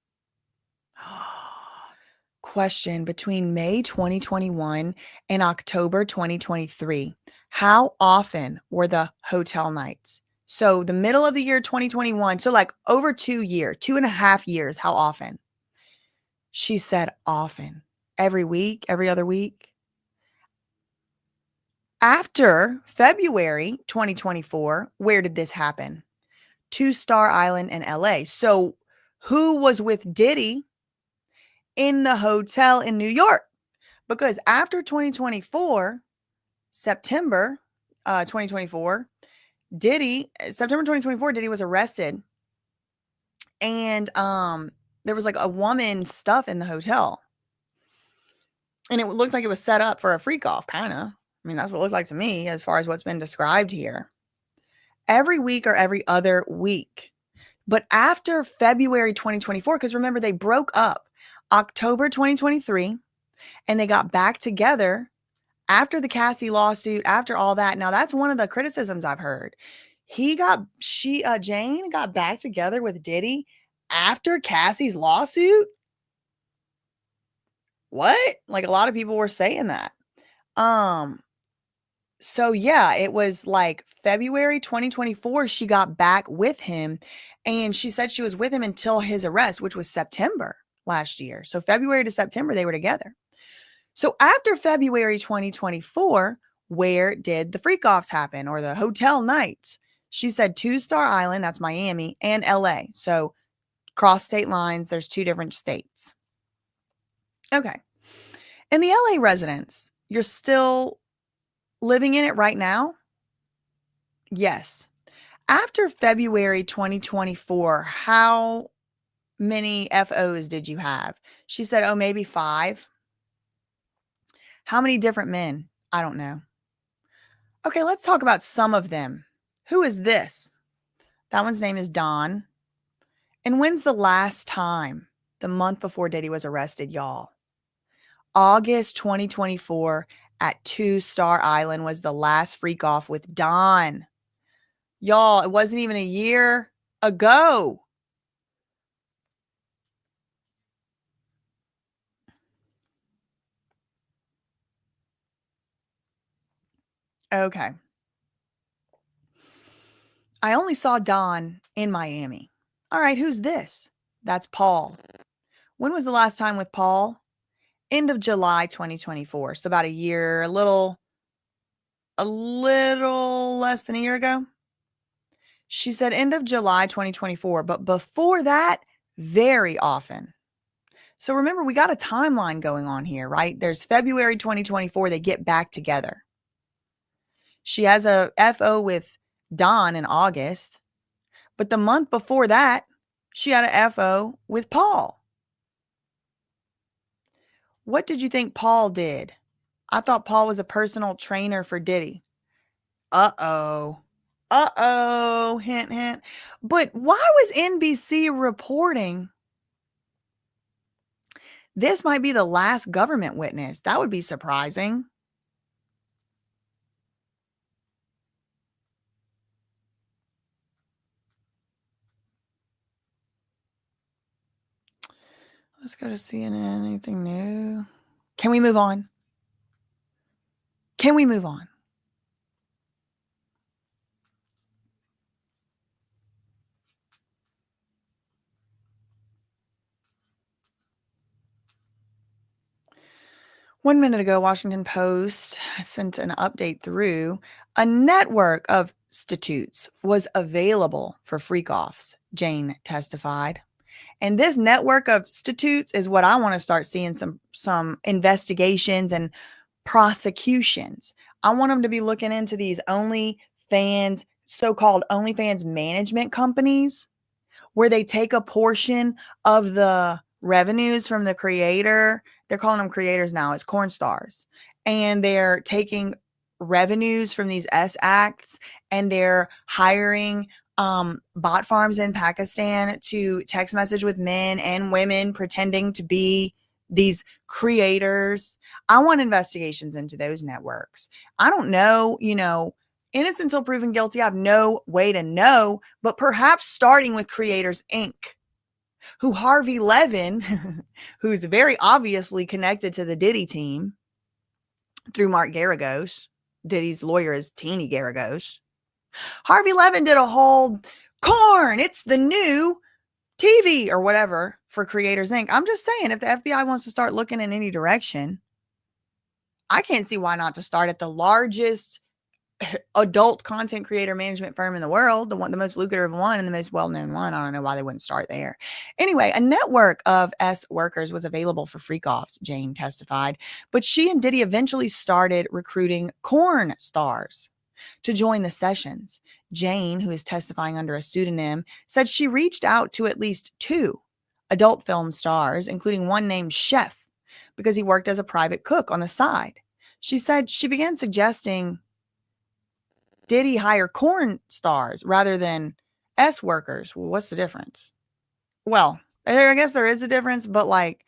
Question: between May 2021 and October 2023, how often were the hotel nights? So the middle of the year 2021, so like over 2.5 years, how often? She said often. Every week, every other week. After February 2024, where did this happen? 2-Star Island in LA. So who was with Diddy in the hotel in New York? Because after 2024, September 2024, September 2024, Diddy was arrested. And there was like a woman stuff in the hotel. And it looked like it was set up for a freak off, kind of. I mean, that's what it looked like to me as far as what's been described here. Every week or every other week. But after February 2024, because remember, they broke up October 2023, and they got back together after the Cassie lawsuit, after all that. Now, that's one of the criticisms I've heard. Jane got back together with Diddy after Cassie's lawsuit? What? Like, a lot of people were saying that. So yeah, it was like February 2024, she got back with him, and she said she was with him until his arrest, which was September last year. So February to September, they were together. So after February 2024, where did the freak offs happen, or the hotel nights? She said 2-Star Island, that's Miami, and LA. So cross state lines, there's 2 different states. Okay. And the LA residence, you're still living in it right now? Yes. After February 2024, how many FOs did you have? She said, oh, maybe 5. How many different men? I don't know. Okay, let's talk about some of them. Who is this? That one's name is Don. And when's the last time? The month before Diddy was arrested, y'all. August 2024 at 2-Star Island was the last freak off with Don. Y'all, it wasn't even a year ago. Okay. I only saw Don in Miami. All right, who's this? That's Paul. When was the last time with Paul? End of July 2024. So about a year, a little less than a year ago. She said end of July 2024, but before that, very often. So remember, we got a timeline going on here, right? There's February 2024, they get back together. She has a FO with Don in August, but the month before that, she had a FO with Paul. What did you think Paul did? I thought Paul was a personal trainer for Diddy. Uh-oh. Uh-oh. Hint, hint. But why was NBC reporting this might be the last government witness? That would be surprising. Let's go to CNN. Anything new? Can we move on? Can we move on? One minute ago, Washington Post sent an update through. A network of stitutes was available for freak-offs, Jane testified. And this network of stitutes is what I want to start seeing some investigations and prosecutions. I want them to be looking into these OnlyFans, so-called OnlyFans management companies, where they take a portion of the revenues from the creator. They're calling them creators now. It's corn stars. And they're taking revenues from these S acts and they're hiring bot farms in Pakistan to text message with men and women pretending to be these creators. I want investigations into those networks. I don't know, innocent until proven guilty. I have no way to know, but perhaps starting with Creators Inc., who Harvey Levin, who's very obviously connected to the Diddy team through Mark Garagos. Diddy's lawyer is Teeny Garagos. Harvey Levin did a whole corn. It's the new TV or whatever for Creators Inc. I'm just saying, if the FBI wants to start looking in any direction, I can't see why not to start at the largest adult content creator management firm in the world, the most lucrative one and the most well-known one. I don't know why they wouldn't start there. Anyway, a network of S workers was available for freak-offs, Jane testified, but she and Diddy eventually started recruiting corn stars to join the sessions. Jane, who is testifying under a pseudonym, said she reached out to at least 2 adult film stars, including one named Chef, because he worked as a private cook on the side. She said she began suggesting Diddy hire corn stars rather than S workers. Well, what's the difference? Well, I guess there is a difference, but like,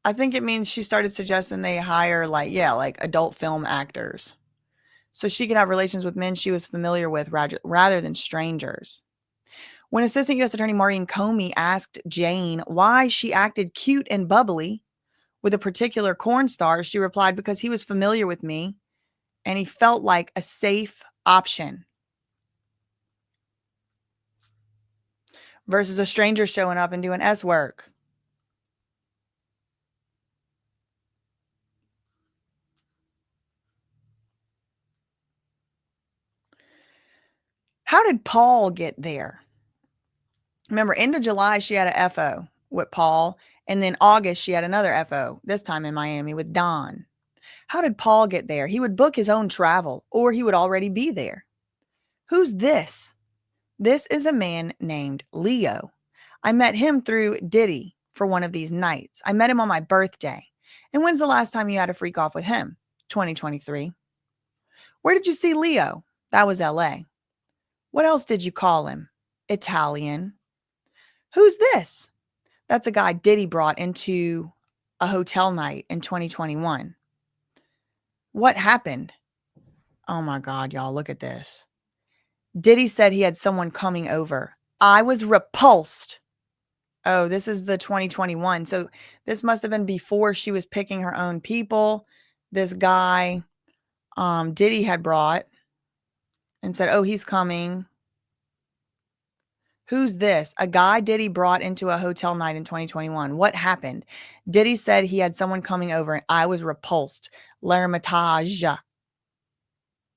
I think it means she started suggesting they hire like adult film actors, so she could have relations with men she was familiar with rather than strangers. When Assistant U.S. Attorney Maureen Comey asked Jane why she acted cute and bubbly with a particular corn star, she replied, because he was familiar with me and he felt like a safe option versus a stranger showing up and doing S work. How did Paul get there? Remember, end of July, she had a FO with Paul. And then August, she had another FO, this time in Miami with Don. How did Paul get there? He would book his own travel, or he would already be there. Who's this? This is a man named Leo. I met him through Diddy for one of these nights. I met him on my birthday. And when's the last time you had a freak off with him? 2023. Where did you see Leo? That was LA. What else did you call him? Italian. Who's this? That's a guy Diddy brought into a hotel night in 2021. What happened? Oh my God, y'all, look at this. Diddy said he had someone coming over. I was repulsed. Oh, this is the 2021. So this must have been before she was picking her own people. This guy Diddy had brought and said, oh, he's coming. Who's this? A guy Diddy brought into a hotel night in 2021. What happened? Diddy said he had someone coming over and I was repulsed. L'Hermitage.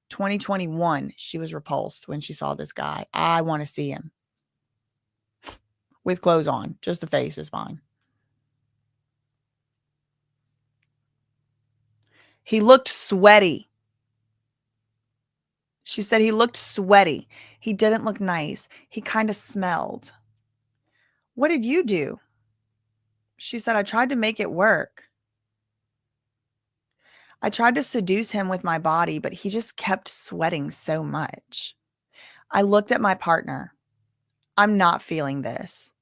2021, she was repulsed when she saw this guy. I want to see him. With clothes on. Just the face is fine. He looked sweaty. She said he looked sweaty. He didn't look nice. He kind of smelled. What did you do? She said, I tried to make it work. I tried to seduce him with my body, but he just kept sweating so much. I looked at my partner. I'm not feeling this.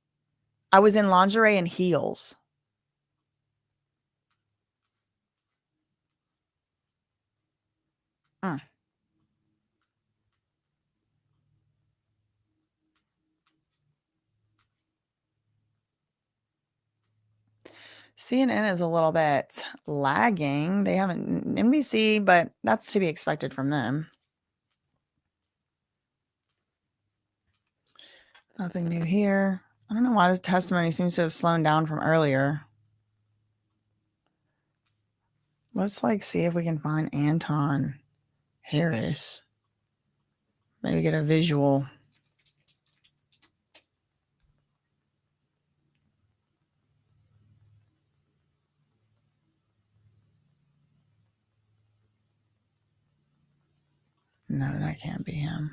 I was in lingerie and heels. Mm. CNN is a little bit lagging. They haven't NBC, but that's to be expected from them. Nothing new here. I don't know why the testimony seems to have slowed down from earlier. Let's see if we can find Anton Harris. Maybe get a visual. No, that can't be him.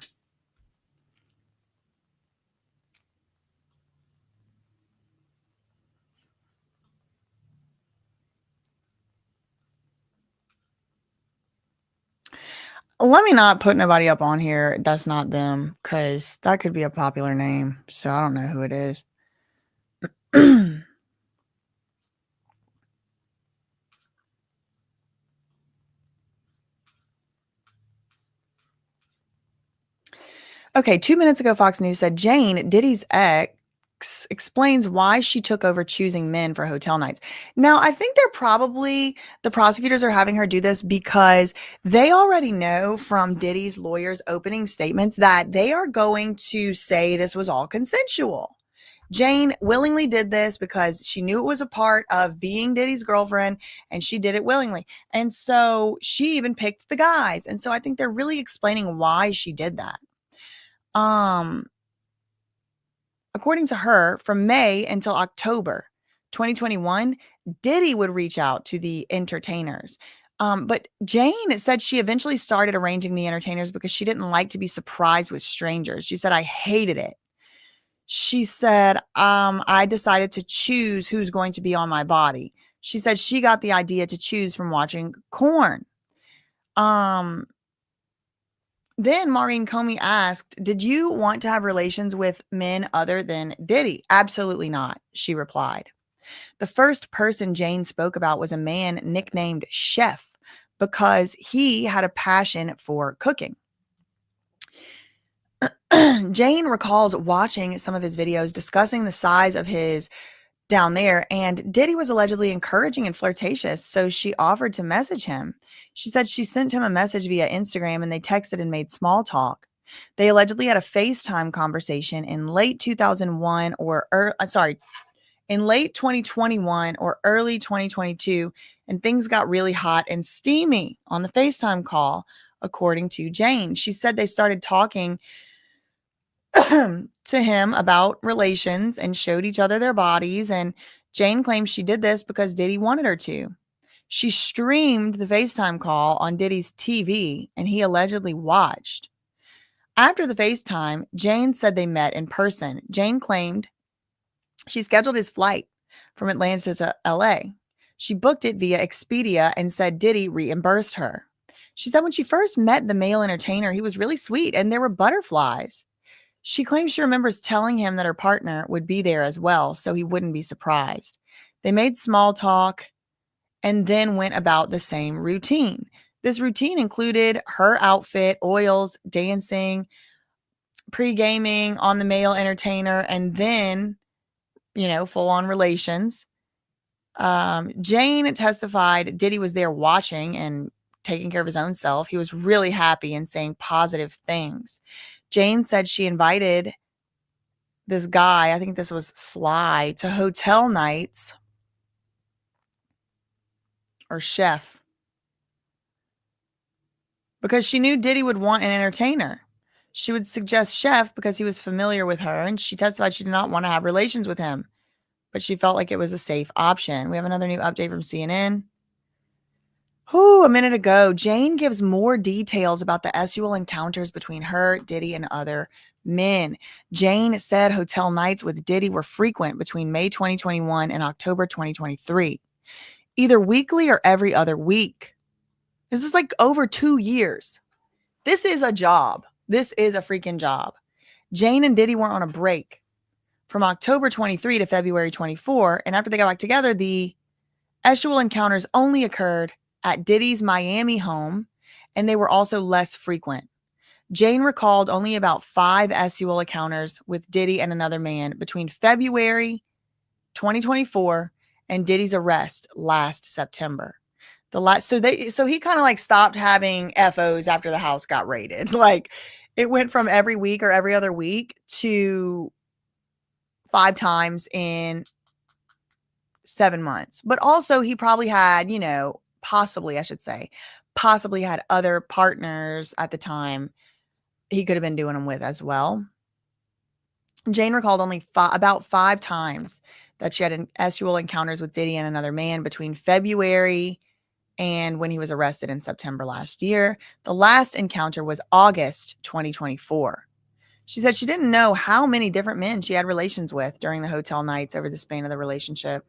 Let me not put nobody up on here that's not them, because that could be a popular name. So I don't know who it is. Okay, 2 minutes ago, Fox News said Jane, Diddy's ex, explains why she took over choosing men for hotel nights. Now, I think the prosecutors are having her do this because they already know from Diddy's lawyers' opening statements that they are going to say this was all consensual. Jane willingly did this because she knew it was a part of being Diddy's girlfriend, and she did it willingly. And so she even picked the guys. And so I think they're really explaining why she did that. According to her, from May until October 2021, Diddy would reach out to the entertainers. But Jane said she eventually started arranging the entertainers because she didn't like to be surprised with strangers. She said, I hated it. She said, I decided to choose who's going to be on my body. She said she got the idea to choose from watching Korn. Then Maureen Comey asked, did you want to have relations with men other than Diddy? Absolutely not, she replied. The first person Jane spoke about was a man nicknamed Chef because he had a passion for cooking. Jane recalls watching some of his videos discussing the size of his down there, and Diddy was allegedly encouraging and flirtatious, so she offered to message him. She said she sent him a message via Instagram and they texted and made small talk. They allegedly had a FaceTime conversation in late 2001 in late 2021 or early 2022, and things got really hot and steamy on the FaceTime call, according to Jane. She said they started talking to him about relations and showed each other their bodies, and Jane claims she did this because Diddy wanted her to. She streamed the FaceTime call on Diddy's TV, and he allegedly watched. After the FaceTime, Jane said they met in person. Jane claimed she scheduled his flight from Atlanta to LA. She booked it via Expedia and said Diddy reimbursed her. She said when she first met the male entertainer, he was really sweet and there were butterflies. She claims she remembers telling him that her partner would be there as well, so he wouldn't be surprised. They made small talk and then went about the same routine. This routine included her outfit, oils, dancing, pre-gaming on the male entertainer, and then, full-on relations. Jane testified Diddy was there watching and taking care of his own self. He was really happy and saying positive things. Jane said she invited this guy, I think this was Sly, to hotel nights, or Chef, because she knew Diddy would want an entertainer. She would suggest Chef because he was familiar with her, and she testified she did not want to have relations with him, but she felt like it was a safe option. We have another new update from CNN. A minute ago, Jane gives more details about the sexual encounters between her, Diddy, and other men. Jane said hotel nights with Diddy were frequent between May 2021 and October 2023, either weekly or every other week. This is over 2 years. This is a job. This is a freaking job. Jane and Diddy were on a break from October 23 to February 24, and after they got back together, the sexual encounters only occurred at Diddy's Miami home, and they were also less frequent. Jane recalled only about 5 sexual encounters with Diddy and another man between February 2024 and Diddy's arrest last September. So he kind of like stopped having FOs after the house got raided. Like it went from every week or every other week to 5 times in 7 months. But also he probably had, possibly I should say, possibly had other partners at the time he could have been doing them with as well. Jane recalled only about 5 times that she had sexual encounters with Diddy and another man between February and when he was arrested in September last year. The last encounter was August 2024. She said she didn't know how many different men she had relations with during the hotel nights over the span of the relationship.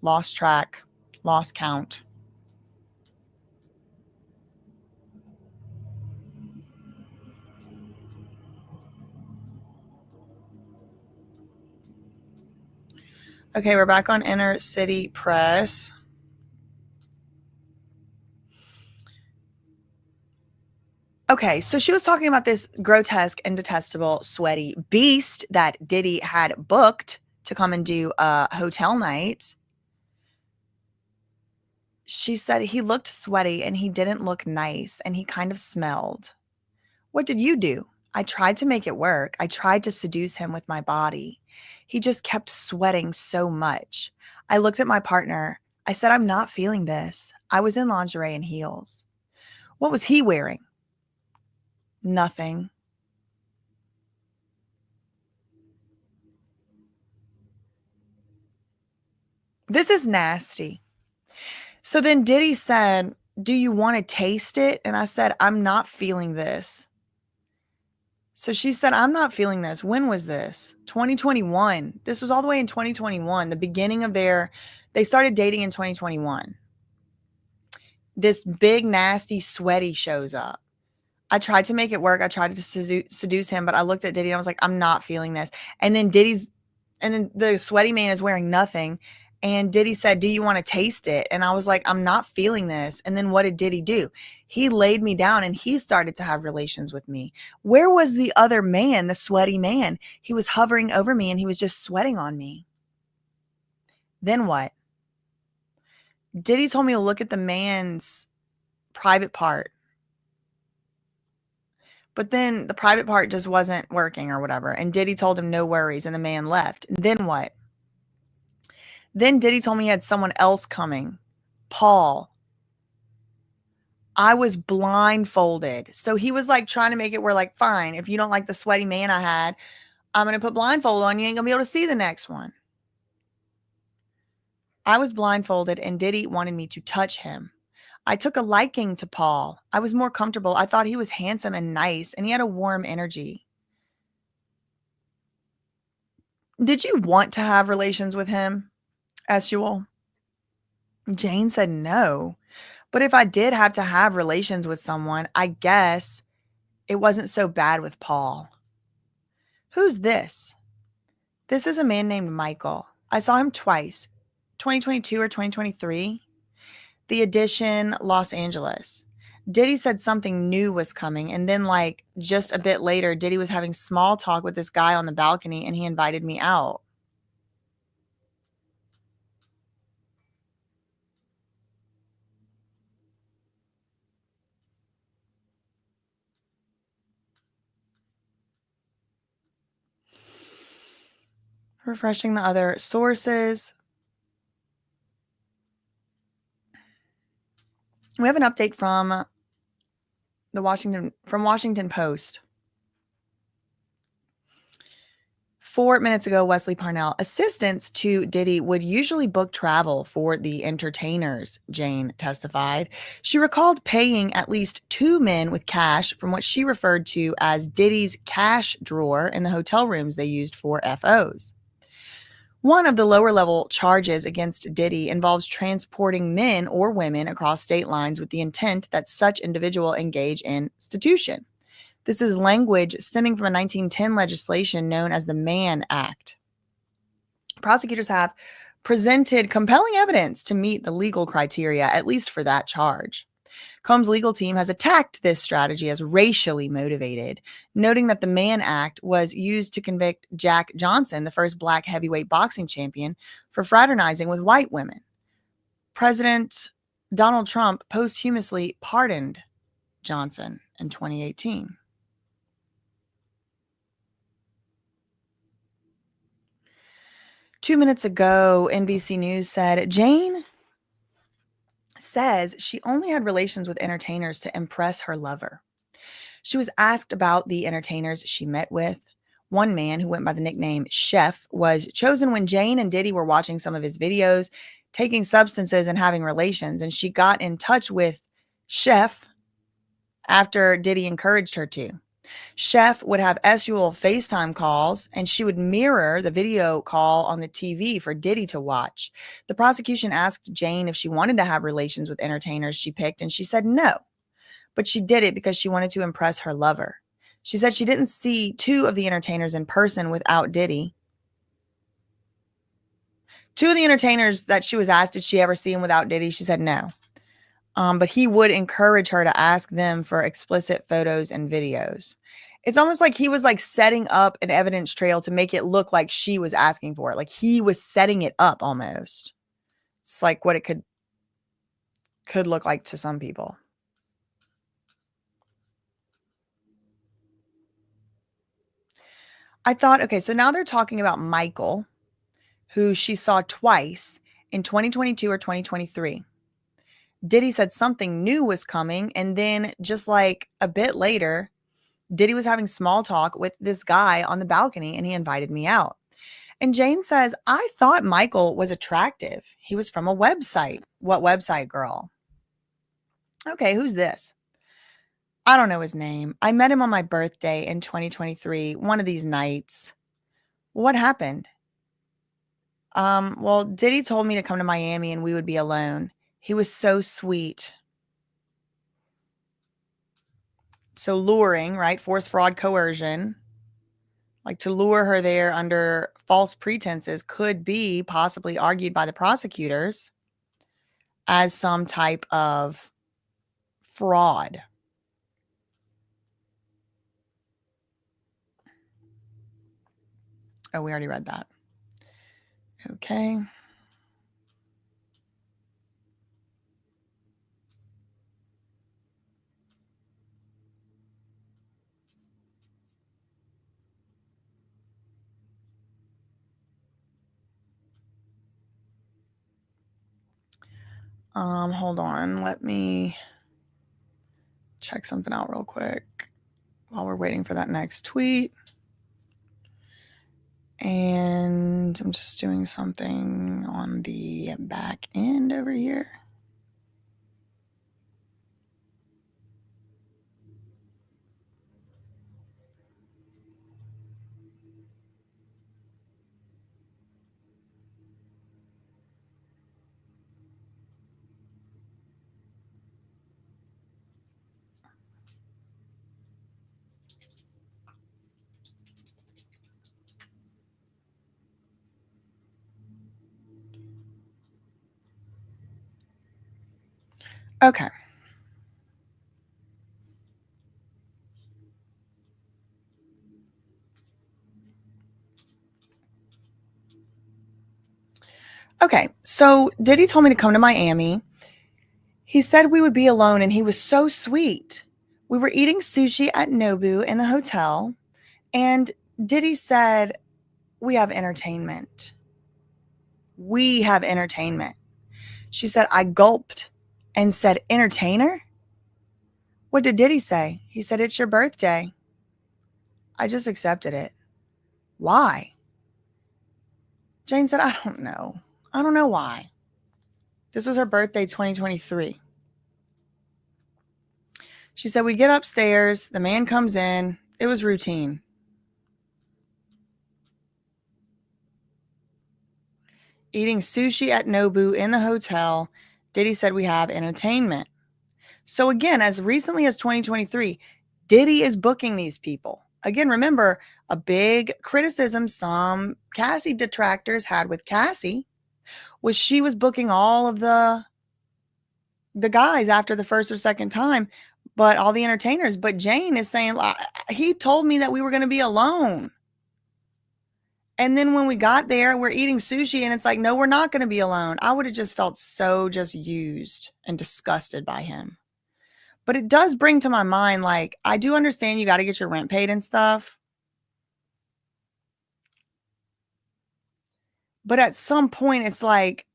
Lost track, lost count. Okay, we're back on Inner City Press. Okay, so she was talking about this grotesque and detestable sweaty beast that Diddy had booked to come and do a hotel night. She said he looked sweaty and he didn't look nice and he kind of smelled. What did you do? I tried to make it work. I tried to seduce him with my body. He just kept sweating so much. I looked at my partner. I said, I'm not feeling this. I was in lingerie and heels. What was he wearing? Nothing. This is nasty. So then Diddy said, do you want to taste it? And I said, I'm not feeling this. So she said, I'm not feeling this. When was this? 2021. This was all the way in 2021, the beginning of they started dating in 2021. This big, nasty, sweaty shows up. I tried to make it work. I tried to seduce him, but I looked at Diddy and I was like, I'm not feeling this. And then the sweaty man is wearing nothing. And Diddy said, do you want to taste it? And I was like, I'm not feeling this. And then what did Diddy do? He laid me down and he started to have relations with me. Where was the other man, the sweaty man? He was hovering over me and he was just sweating on me. Then what? Diddy told me to look at the man's private part. But then the private part just wasn't working or whatever. And Diddy told him no worries and the man left. And then what? Then Diddy told me he had someone else coming. Paul. I was blindfolded. So he was like trying to make it where like, fine, if you don't like the sweaty man I had, I'm going to put blindfold on. You ain't going to be able to see the next one. I was blindfolded and Diddy wanted me to touch him. I took a liking to Paul. I was more comfortable. I thought he was handsome and nice and he had a warm energy. Did you want to have relations with him? Asked Jewel. Jane said no. But if I did have to have relations with someone, I guess it wasn't so bad with Paul. Who's this? This is a man named Michael. I saw him twice, 2022 or 2023. The Edition, Los Angeles. Diddy said something new was coming. And then like just a bit later, Diddy was having small talk with this guy on the balcony and he invited me out. Refreshing the other sources. We have an update from Washington Post. 4 minutes ago, Wesley Parnell, assistants to Diddy would usually book travel for the entertainers, Jane testified. She recalled paying at least 2 men with cash from what she referred to as Diddy's cash drawer in the hotel rooms they used for FOs. One of the lower level charges against Diddy involves transporting men or women across state lines with the intent that such individual engage in prostitution. This is language stemming from a 1910 legislation known as the Mann Act. Prosecutors have presented compelling evidence to meet the legal criteria, at least for that charge. Combs' legal team has attacked this strategy as racially motivated, noting that the Mann Act was used to convict Jack Johnson, the first black heavyweight boxing champion, for fraternizing with white women. President Donald Trump posthumously pardoned Johnson in 2018. Two minutes ago, NBC News said Jane says she only had relations with entertainers to impress her lover. She was asked about the entertainers she met with. One man, who went by the nickname Chef, was chosen when Jane and Diddy were watching some of his videos, taking substances and having relations, and she got in touch with Chef after Diddy encouraged her to. Chef would have Esual FaceTime calls, and she would mirror the video call on the TV for Diddy to watch. The prosecution asked Jane if she wanted to have relations with entertainers she picked, and she said no. But she did it because she wanted to impress her lover. She said she didn't see two of the entertainers in person without Diddy. Two of the entertainers that she was asked, did she ever see him without Diddy? She said no. But he would encourage her to ask them for explicit photos and videos. It's almost like he was like setting up an evidence trail to make it look like she was asking for it. Like he was setting it up almost. It's like what it could look like to some people. I thought, okay, so now they're talking about Michael, who she saw twice in 2022 or 2023. Diddy said something new was coming, and then just like a bit later, Diddy was having small talk with this guy on the balcony, and he invited me out. And Jane says, I thought Michael was attractive. He was from a website. What website, girl? Okay, who's this? I don't know his name. I met him on my birthday in 2023, one of these nights. What happened? Well, Diddy told me to come to Miami and we would be alone. He was so sweet. So luring, right? Force, fraud, coercion. Like to lure her there under false pretenses could be possibly argued by the prosecutors as some type of fraud. Oh, we already read that. Okay. Hold on. Let me check something out real quick while we're waiting for that next tweet. And I'm just doing something on the back end over here. Okay. Okay, so Diddy told me to come to Miami. He said we would be alone, and he was so sweet. We were eating sushi at Nobu in the hotel, and Diddy said, we have entertainment. We have entertainment. She said, I gulped and said, entertainer? What did Diddy say? He said, it's your birthday. I just accepted it. Why? Jane said, I don't know. I don't know why. This was her birthday, 2023. She said, we get upstairs. The man comes in. It was routine. Eating sushi at Nobu in the hotel. Diddy said, we have entertainment. So again, as recently as 2023, Diddy is booking these people. Again, remember, a big criticism some Cassie detractors had with Cassie was she was booking all of the the guys after the first or second time, but all the entertainers. But Jane is saying, he told me that we were going to be alone. And then when we got there, we're eating sushi and it's like, no, we're not going to be alone. I would have just felt so just used and disgusted by him. But it does bring to my mind, like, I do understand you got to get your rent paid and stuff. But at some point, it's like,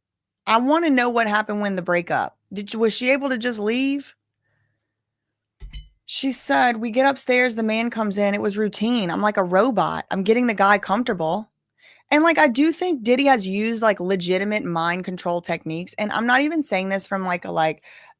I want to know what happened when the breakup. Was she able to just leave? She said, we get upstairs, the man comes in. It was routine. I'm like a robot. I'm getting the guy comfortable. And like, I do think Diddy has used like legitimate mind control techniques. And I'm not even saying this from like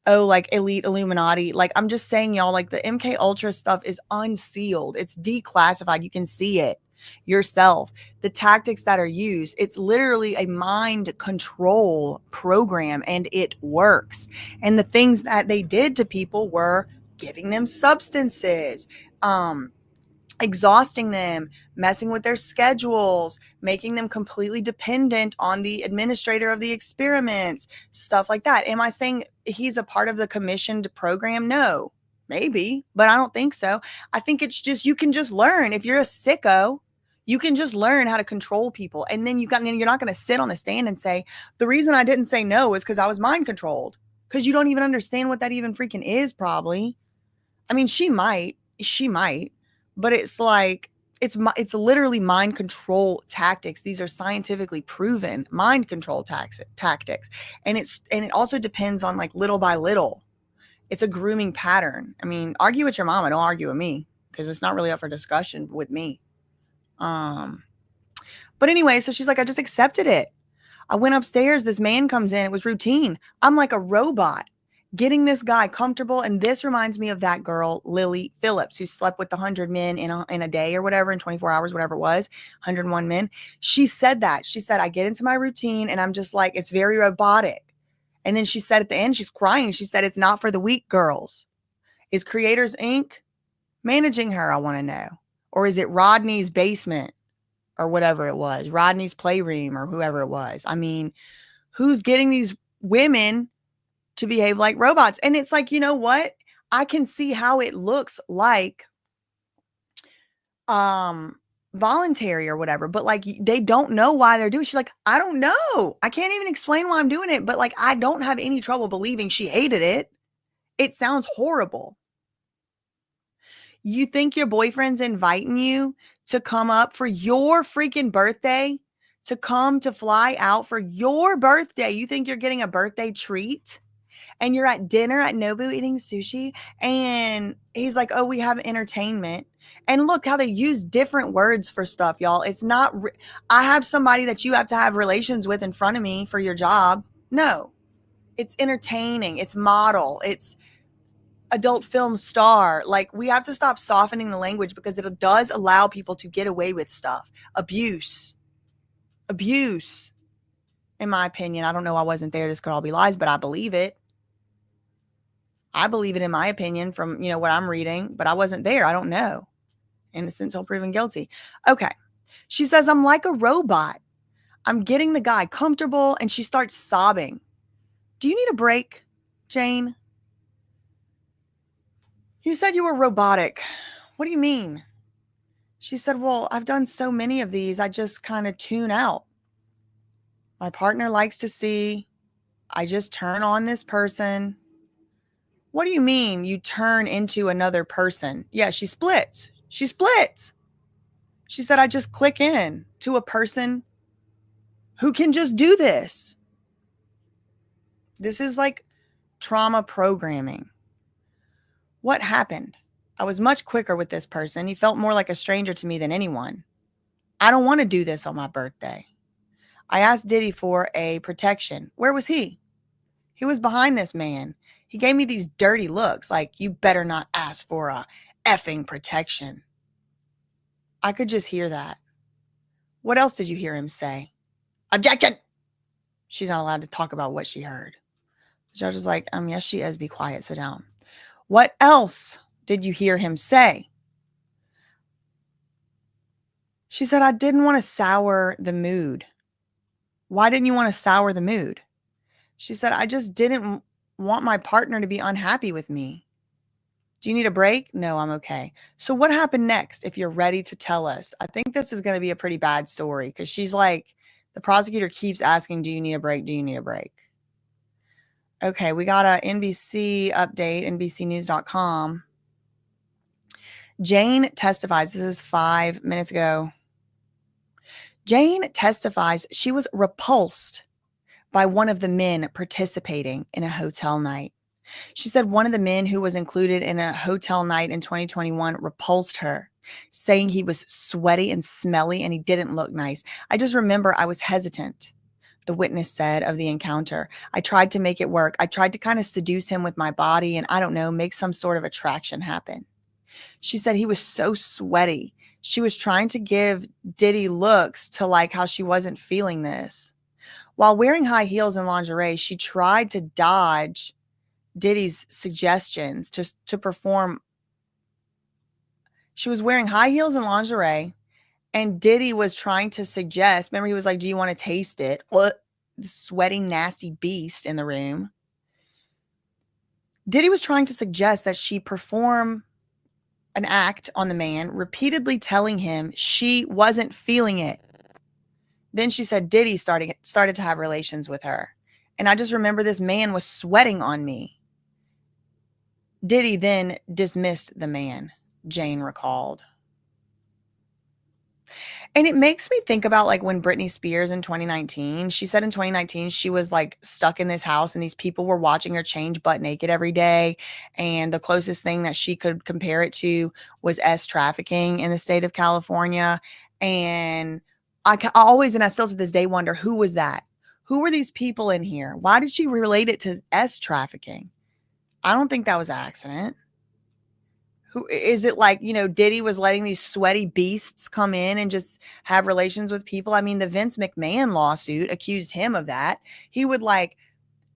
oh, like elite Illuminati. Like, I'm just saying, y'all, like the MK Ultra stuff is unsealed. It's declassified. You can see it yourself. The tactics that are used, it's literally a mind control program and it works. And the things that they did to people were giving them substances, exhausting them, messing with their schedules, making them completely dependent on the administrator of the experiments, stuff like that. Am I saying he's a part of the commissioned program? No, maybe, but I don't think so. I think it's just, you can just learn. If you're a sicko, you can just learn how to control people. And then you're not going to sit on the stand and say, the reason I didn't say no is because I was mind controlled. Because you don't even understand what that even freaking is, probably. I mean, she might, but it's like, it's literally mind control tactics. These are scientifically proven mind control tactics. And it also depends on like little by little. It's a grooming pattern. I mean, argue with your mama, don't argue with me, because it's not really up for discussion with me. But anyway, so she's like, I just accepted it. I went upstairs, this man comes in, it was routine. I'm like a robot getting this guy comfortable. And this reminds me of that girl, Lily Phillips, who slept with 100 men in a day or whatever, in 24 hours, whatever it was, 101 men. She said that. She said, I get into my routine and I'm just like, it's very robotic. And then she said at the end, she's crying. She said, it's not for the weak girls. Is Creators Inc. managing her? I want to know. Or is it Rodney's basement or whatever it was, Rodney's playroom or whoever it was? I mean, who's getting these women to behave like robots? And it's like, you know what? I can see how it looks like voluntary or whatever, but like they don't know why they're doing it. She's like, I don't know. I can't even explain why I'm doing it, but like I don't have any trouble believing she hated it. It sounds horrible. You think your boyfriend's inviting you to come up for your freaking birthday, to come to fly out for your birthday? You think you're getting a birthday treat? And you're at dinner at Nobu eating sushi, and he's like, oh, we have entertainment. And look how they use different words for stuff, y'all. It's not, I have somebody that you have to have relations with in front of me for your job. No, it's entertaining. It's model. It's adult film star. Like, we have to stop softening the language because it does allow people to get away with stuff. Abuse, in my opinion. I don't know. I wasn't there. This could all be lies, but I believe it. I believe it in my opinion from, what I'm reading, but I wasn't there. I don't know. Innocent until proven guilty. Okay. She says, I'm like a robot. I'm getting the guy comfortable, and she starts sobbing. Do you need a break, Jane? You said you were robotic. What do you mean? She said, well, I've done so many of these. I just kind of tune out. My partner likes to see. I just turn on this person. What do you mean you turn into another person? Yeah, she splits. She said, I just click in to a person who can just do this. This is like trauma programming. What happened? I was much quicker with this person. He felt more like a stranger to me than anyone. I don't want to do this on my birthday. I asked Diddy for a protection. Where was he? He was behind this man. He gave me these dirty looks like, you better not ask for a effing protection. I could just hear that. What else did you hear him say? Objection! She's not allowed to talk about what she heard. The judge is like, yes, she is. Be quiet. Sit down. What else did you hear him say? She said, I didn't want to sour the mood. Why didn't you want to sour the mood? She said, I just didn't want my partner to be unhappy with me. Do you need a break? No, I'm okay. So what happened next? If you're ready to tell us, I think this is going to be a pretty bad story because she's like, the prosecutor keeps asking, do you need a break? Do you need a break? Okay, we got a NBC update, NBCnews.com. Jane testifies. This is 5 minutes ago. Jane testifies she was repulsed by one of the men participating in a hotel night. She said one of the men who was included in a hotel night in 2021 repulsed her, saying he was sweaty and smelly and he didn't look nice. I just remember I was hesitant, the witness said of the encounter. I tried to make it work. I tried to kind of seduce him with my body and I don't know, make some sort of attraction happen. She said he was so sweaty. She was trying to give Diddy looks to like how she wasn't feeling this. While wearing high heels and lingerie, she tried to dodge Diddy's suggestions just to perform. She was wearing high heels and lingerie, and Diddy was trying to suggest. Remember, he was like, do you want to taste it? What? The sweaty, nasty beast in the room. Diddy was trying to suggest that she perform an act on the man, repeatedly telling him she wasn't feeling it. Then she said Diddy started to have relations with her. And I just remember this man was sweating on me. Diddy then dismissed the man, Jane recalled. And it makes me think about like when Britney Spears in 2019, she said in 2019, she was like stuck in this house and these people were watching her change butt naked every day. And the closest thing that she could compare it to was trafficking in the state of California. And I always, and I still to this day wonder, who was that? Who were these people in here? Why did she relate it to trafficking? I don't think that was an accident. Who is it? Like, Diddy was letting these sweaty beasts come in and just have relations with people. I mean, the Vince McMahon lawsuit accused him of that. He would like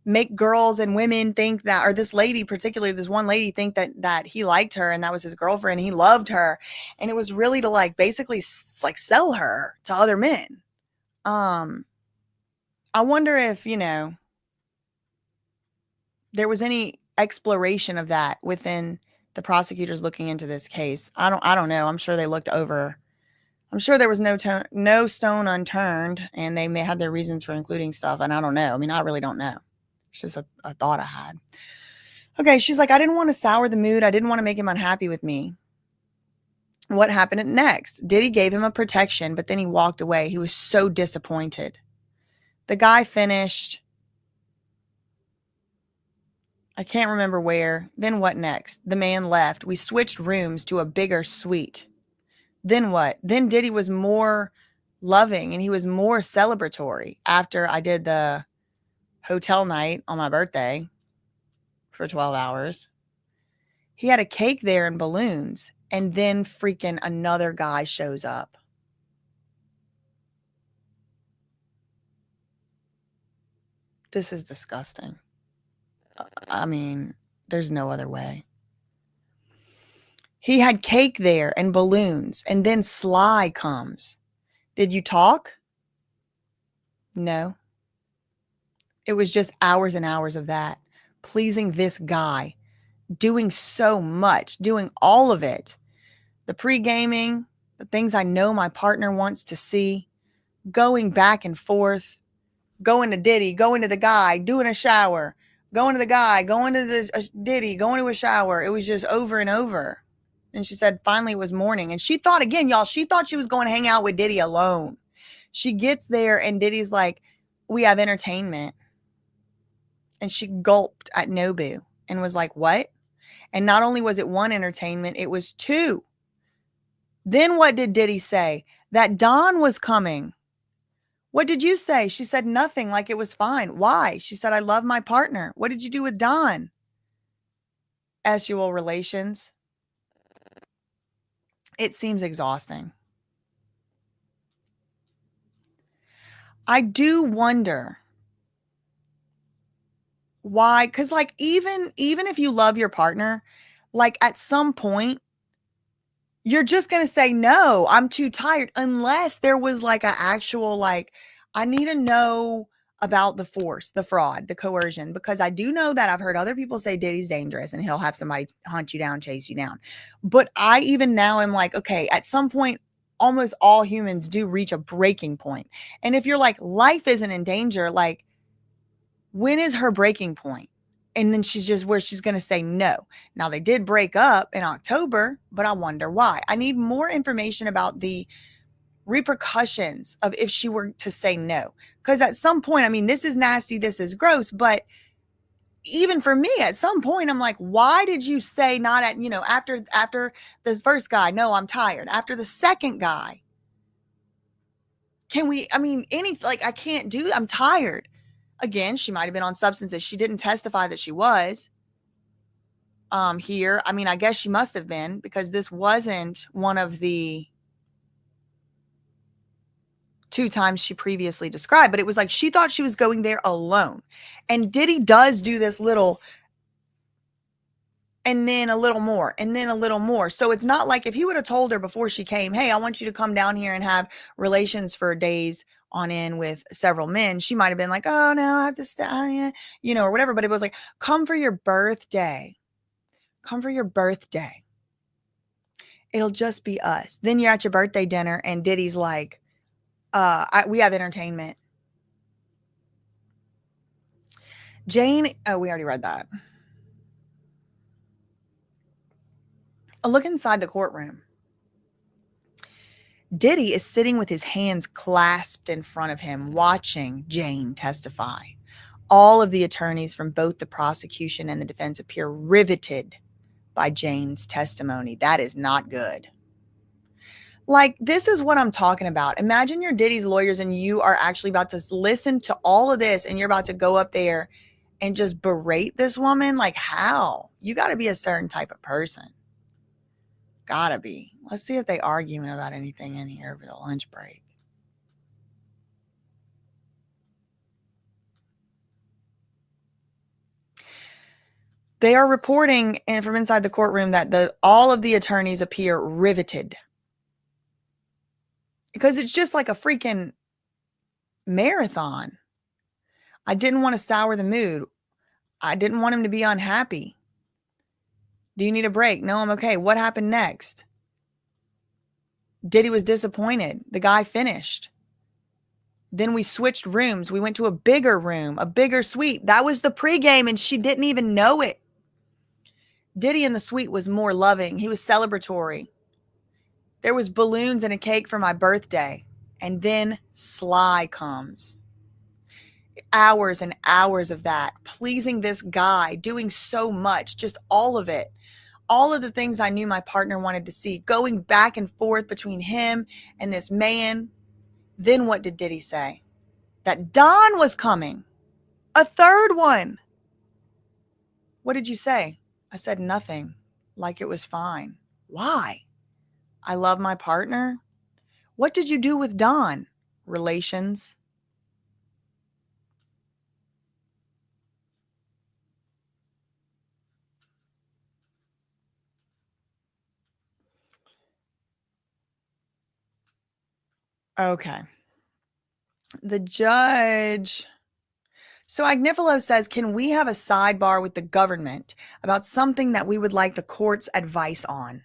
make girls and women think that, or this lady, particularly this one lady, think that he liked her and that was his girlfriend. He loved her. And it was really to like basically like sell her to other men. I wonder if, there was any exploration of that within the prosecutors looking into this case. I don't know. I'm sure they looked over. I'm sure there was no stone unturned, and they may have their reasons for including stuff. And I don't know. I mean, I really don't know. It's just a thought I had. Okay, she's like, I didn't want to sour the mood. I didn't want to make him unhappy with me. What happened next? Diddy gave him a protection, but then he walked away. He was so disappointed. The guy finished. I can't remember where. Then what next? The man left. We switched rooms to a bigger suite. Then what? Then Diddy was more loving and he was more celebratory after I did the hotel night on my birthday for 12 hours. He had a cake there and balloons, and then freaking another guy shows up. This is disgusting. I mean, there's no other way. He had cake there and balloons, and then Sly comes. Did you talk? No. It was just hours and hours of that. Pleasing this guy. Doing so much. Doing all of it. The pre-gaming. The things I know my partner wants to see. Going back and forth. Going to Diddy. Going to the guy. Doing a shower. Going to the guy. Going to the Diddy. Going to a shower. It was just over and over. And she said finally it was morning. And she thought, again, y'all, she thought she was going to hang out with Diddy alone. She gets there and Diddy's like, we have entertainment. And she gulped at Nobu and was like, what? And not only was it one entertainment, it was two. Then what did Diddy say? That Don was coming. What did you say? She said nothing, like it was fine. Why? She said, I love my partner. What did you do with Don? Sexual relations. It seems exhausting. I do wonder why, because like even if you love your partner, like at some point, you're just going to say, no, I'm too tired, unless there was like an actual, like, I need to know about the force, the fraud, the coercion, because I do know that I've heard other people say Diddy's dangerous and he'll have somebody hunt you down, chase you down. But I even now am like, okay, at some point, almost all humans do reach a breaking point. And if you're like, life isn't in danger, like, when is her breaking point? And then she's just where she's going to say no. Now, they did break up in October, but I wonder why. I need more information about the repercussions of if she were to say no. Because at some point, I mean, this is nasty, this is gross, but even for me, at some point, I'm like, why did you say not at, after the first guy, no, I'm tired. After the second guy, I can't do, I'm tired. Again, she might have been on substances. She didn't testify that she was here. I mean, I guess she must have been, because this wasn't one of the 2 times she previously described, but it was like she thought she was going there alone. And Diddy does do this little, and then a little more, and then a little more. So it's not like if he would have told her before she came, hey, I want you to come down here and have relations for days on end with several men, she might have been like, oh no, I have to stay, or whatever. But it was like, come for your birthday. Come for your birthday. It'll just be us. Then you're at your birthday dinner and Diddy's like, we have entertainment. Jane, we already read that. A look inside the courtroom. Diddy is sitting with his hands clasped in front of him, watching Jane testify. All of the attorneys from both the prosecution and the defense appear riveted by Jane's testimony. That is not good. Like, this is what I'm talking about. Imagine you're Diddy's lawyers and you are actually about to listen to all of this and you're about to go up there and just berate this woman. Like, how? You got to be a certain type of person. Gotta be. Let's see if they arguing about anything in here over the lunch break. They are reporting from inside the courtroom that all of the attorneys appear riveted. Because it's just like a freaking marathon. I didn't want to sour the mood. I didn't want him to be unhappy. Do you need a break? No, I'm okay. What happened next? Diddy was disappointed. The guy finished. Then we switched rooms. We went to a bigger room, a bigger suite. That was the pregame and she didn't even know it. Diddy in the suite was more loving. He was celebratory. There was balloons and a cake for my birthday. And then Sly comes. Hours and hours of that, pleasing this guy, doing so much, just all of it. All of the things I knew my partner wanted to see, going back and forth between him and this man. Then what did Diddy say? That Don was coming. A third one. What did you say? I said nothing. Like it was fine. Why? I love my partner. What did you do with Don? Relations. Okay. The judge. So Agnifilo says, can we have a sidebar with the government about something that we would like the court's advice on?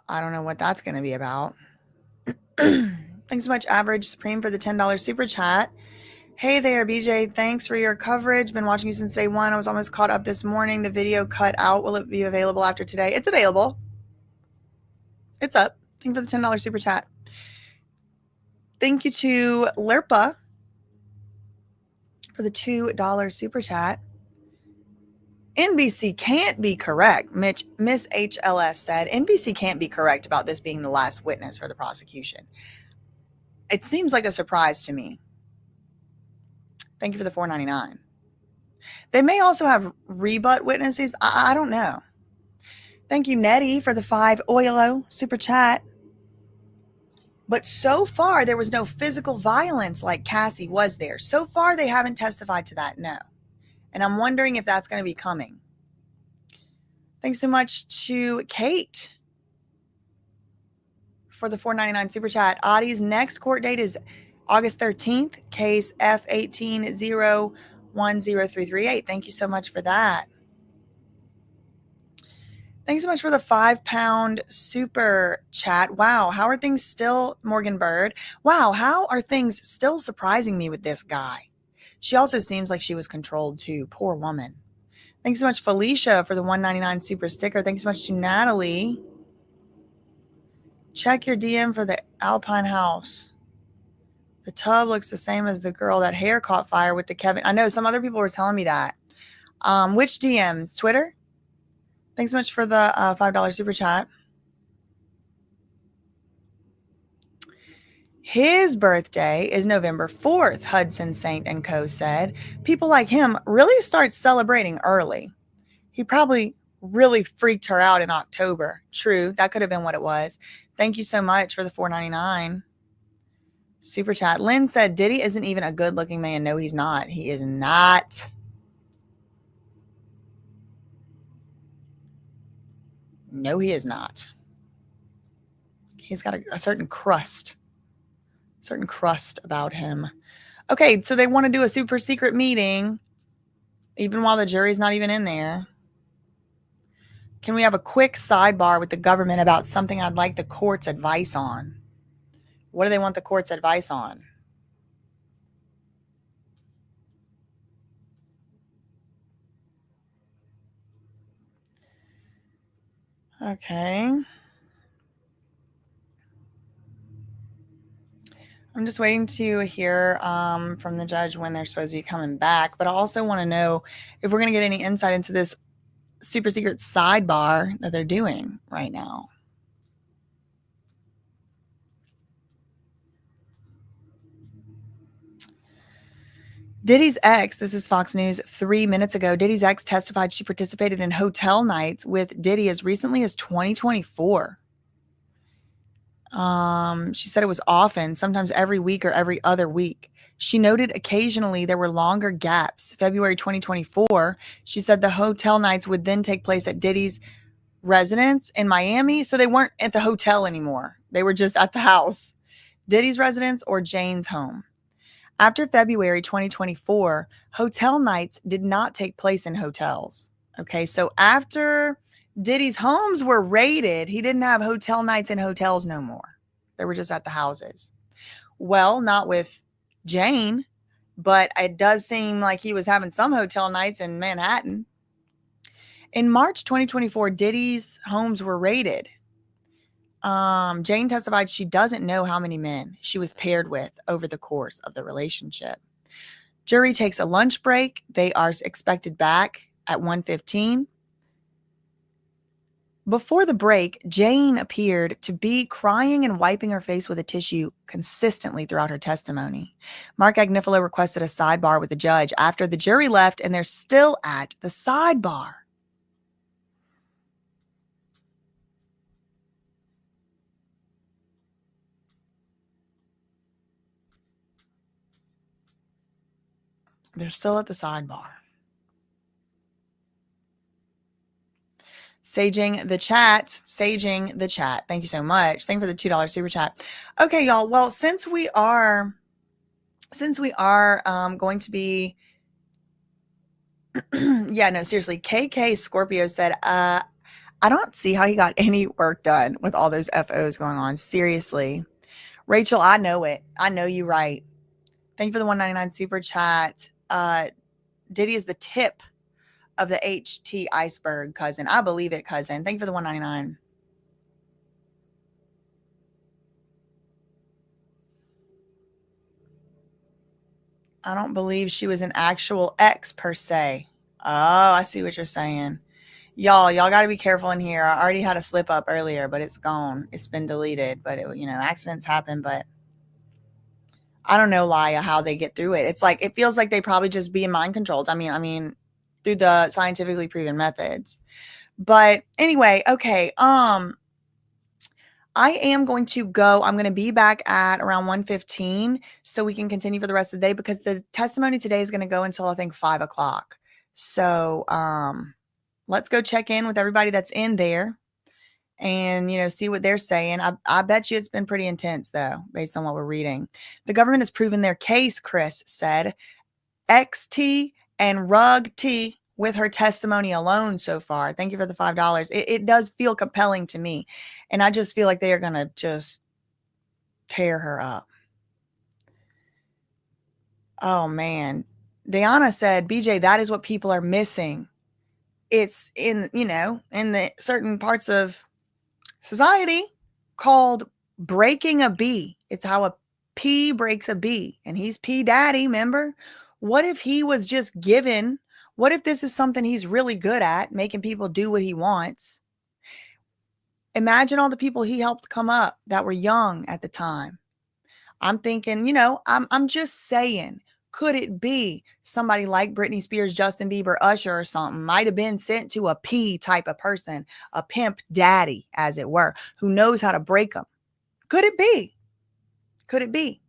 I don't know what that's going to be about. Thanks so much, Average Supreme, for the $10 super chat. Hey there, BJ. Thanks for your coverage. Been watching you since day one. I was almost caught up this morning. The video cut out. Will it be available after today? It's available. It's up. Thank you for the $10 super chat. Thank you to Lerpa for the $2 super chat. NBC can't be correct. Miss HLS said, NBC can't be correct about this being the last witness for the prosecution. It seems like a surprise to me. Thank you for the $4.99. They may also have rebut witnesses. I don't know. Thank you, Nettie, for the $5 Oilo super chat. But so far, there was no physical violence like Cassie was there. So far, they haven't testified to that, no. And I'm wondering if that's going to be coming. Thanks so much to Kate. for the $4.99 super chat. Audie's next court date is August 13th, case F1801038. Thank you so much for that. Thanks so much for the £5 super chat. Wow, how are things still, Morgan Bird? Wow, how are things still surprising me with this guy? She also seems like she was controlled too. Poor woman. Thanks so much, Felicia, for the $1.99 super sticker. Thanks so much to Natalie. Check your DM for the Alpine house. The tub looks the same as the girl. That hair caught fire with the Kevin. I know some other people were telling me that. Which DMs? Twitter? Thanks so much for the $5 super chat. His birthday is November 4th, Hudson Saint and Co. said. People like him really start celebrating early. He probably really freaked her out in October. True, that could have been what it was. Thank you so much for the $4.99 super chat. Lynn said, Diddy isn't even a good-looking man. No, he's not. He is not. No, he is not. He's got a certain crust about him. Okay, so they want to do a super secret meeting, even while the jury's not even in there. Can we have a quick sidebar with the government about something I'd like the court's advice on? What do they want the court's advice on? Okay. I'm just waiting to hear from the judge when they're supposed to be coming back. But I also want to know if we're going to get any insight into this super secret sidebar that they're doing right now. Diddy's ex, this is Fox News 3 minutes ago, Diddy's ex testified she participated in hotel nights with Diddy as recently as 2024. She said it was often, sometimes every week or every other week. She noted occasionally there were longer gaps. February 2024, she said the hotel nights would then take place at Diddy's residence in Miami. So they weren't at the hotel anymore. They were just at the house, Diddy's residence or Jane's home. After February 2024, hotel nights did not take place in hotels. Okay, so after Diddy's homes were raided, he didn't have hotel nights in hotels no more. They were just at the houses. Well, not with Jane, but it does seem like he was having some hotel nights in Manhattan. In March 2024, Diddy's homes were raided. Jane testified she doesn't know how many men she was paired with over the course of the relationship. Jury takes a lunch break. They are expected back at 1:15. Before the break, Jane appeared to be crying and wiping her face with a tissue consistently throughout her testimony. Mark Agnifilo requested a sidebar with the judge after the jury left, and they're still at the sidebar. They're still at the sidebar. Saging the chat. Thank you so much. Thank you for the $2 super chat. Okay, y'all. Well, since we are going to be, yeah, no, seriously. KK Scorpio said, I don't see how he got any work done with all those FOs going on. Seriously. Rachel, I know it. I know you right. Thank you for the $1.99 super chat. Diddy is the tip of the HT iceberg, cousin. I believe it, cousin. Thank you for the $1.99. I don't believe she was an actual ex per se. Oh, I see what you're saying. Y'all got to be careful in here. I already had a slip up earlier, but it's gone. It's been deleted, but accidents happen, but I don't know, Laya, how they get through it. It's like, it feels like they probably just being mind controlled. I mean, through the scientifically proven methods. But anyway, okay. I am going to go. I'm going to be back at around 1:15 so we can continue for the rest of the day because the testimony today is going to go until I think 5 o'clock. So let's go check in with everybody that's in there. and, see what they're saying. I bet you it's been pretty intense, though, based on what we're reading. The government has proven their case, Chris said. XT and Rug T with her testimony alone so far. Thank you for the $5. It does feel compelling to me. And I just feel like they are going to just tear her up. Oh, man. Deanna said, BJ, that is what people are missing. It's in the certain parts of society called breaking a B. It's how a P breaks a B. And he's P Daddy, remember? What if he was just given? What if this is something he's really good at, making people do what he wants? Imagine all the people he helped come up that were young at the time. I'm thinking, I'm just saying, could it be somebody like Britney Spears, Justin Bieber, Usher or something might have been sent to a P type of person, a pimp daddy, as it were, who knows how to break them? Could it be? Could it be?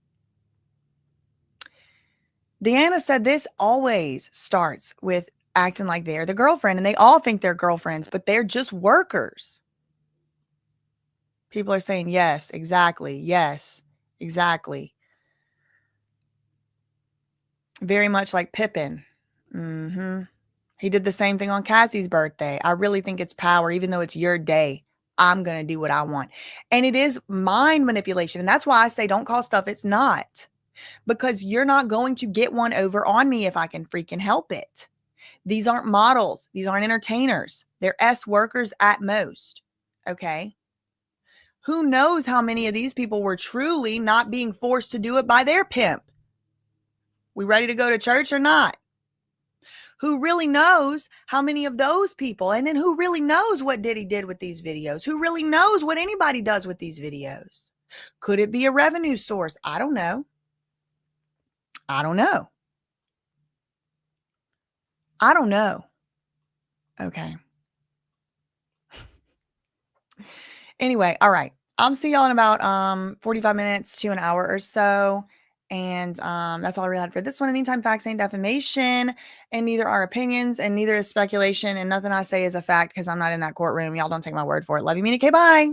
Deanna said this always starts with acting like they're the girlfriend, and they all think they're girlfriends, but they're just workers. People are saying, yes, exactly. Yes, exactly. Very much like Pippin. He did the same thing on Cassie's birthday. I really think it's power, even though it's your day. I'm going to do what I want. And it is mind manipulation. And that's why I say don't call stuff it's not. Because you're not going to get one over on me if I can freaking help it. These aren't models. These aren't entertainers. They're S workers at most. Okay? Who knows how many of these people were truly not being forced to do it by their pimp? We ready to go to church or not? Who really knows how many of those people, and then who really knows what Diddy did with these videos? Who really knows what anybody does with these videos? Could it be a revenue source? I don't know. I don't know. I don't know. Okay. Anyway, all right. I'll see y'all in about 45 minutes to an hour or so. And that's all I really had for this one. In the meantime, facts ain't defamation, and neither are opinions, and neither is speculation, and nothing I say is a fact because I'm not in that courtroom. Y'all don't take my word for it. Love you, mean it. Okay, bye.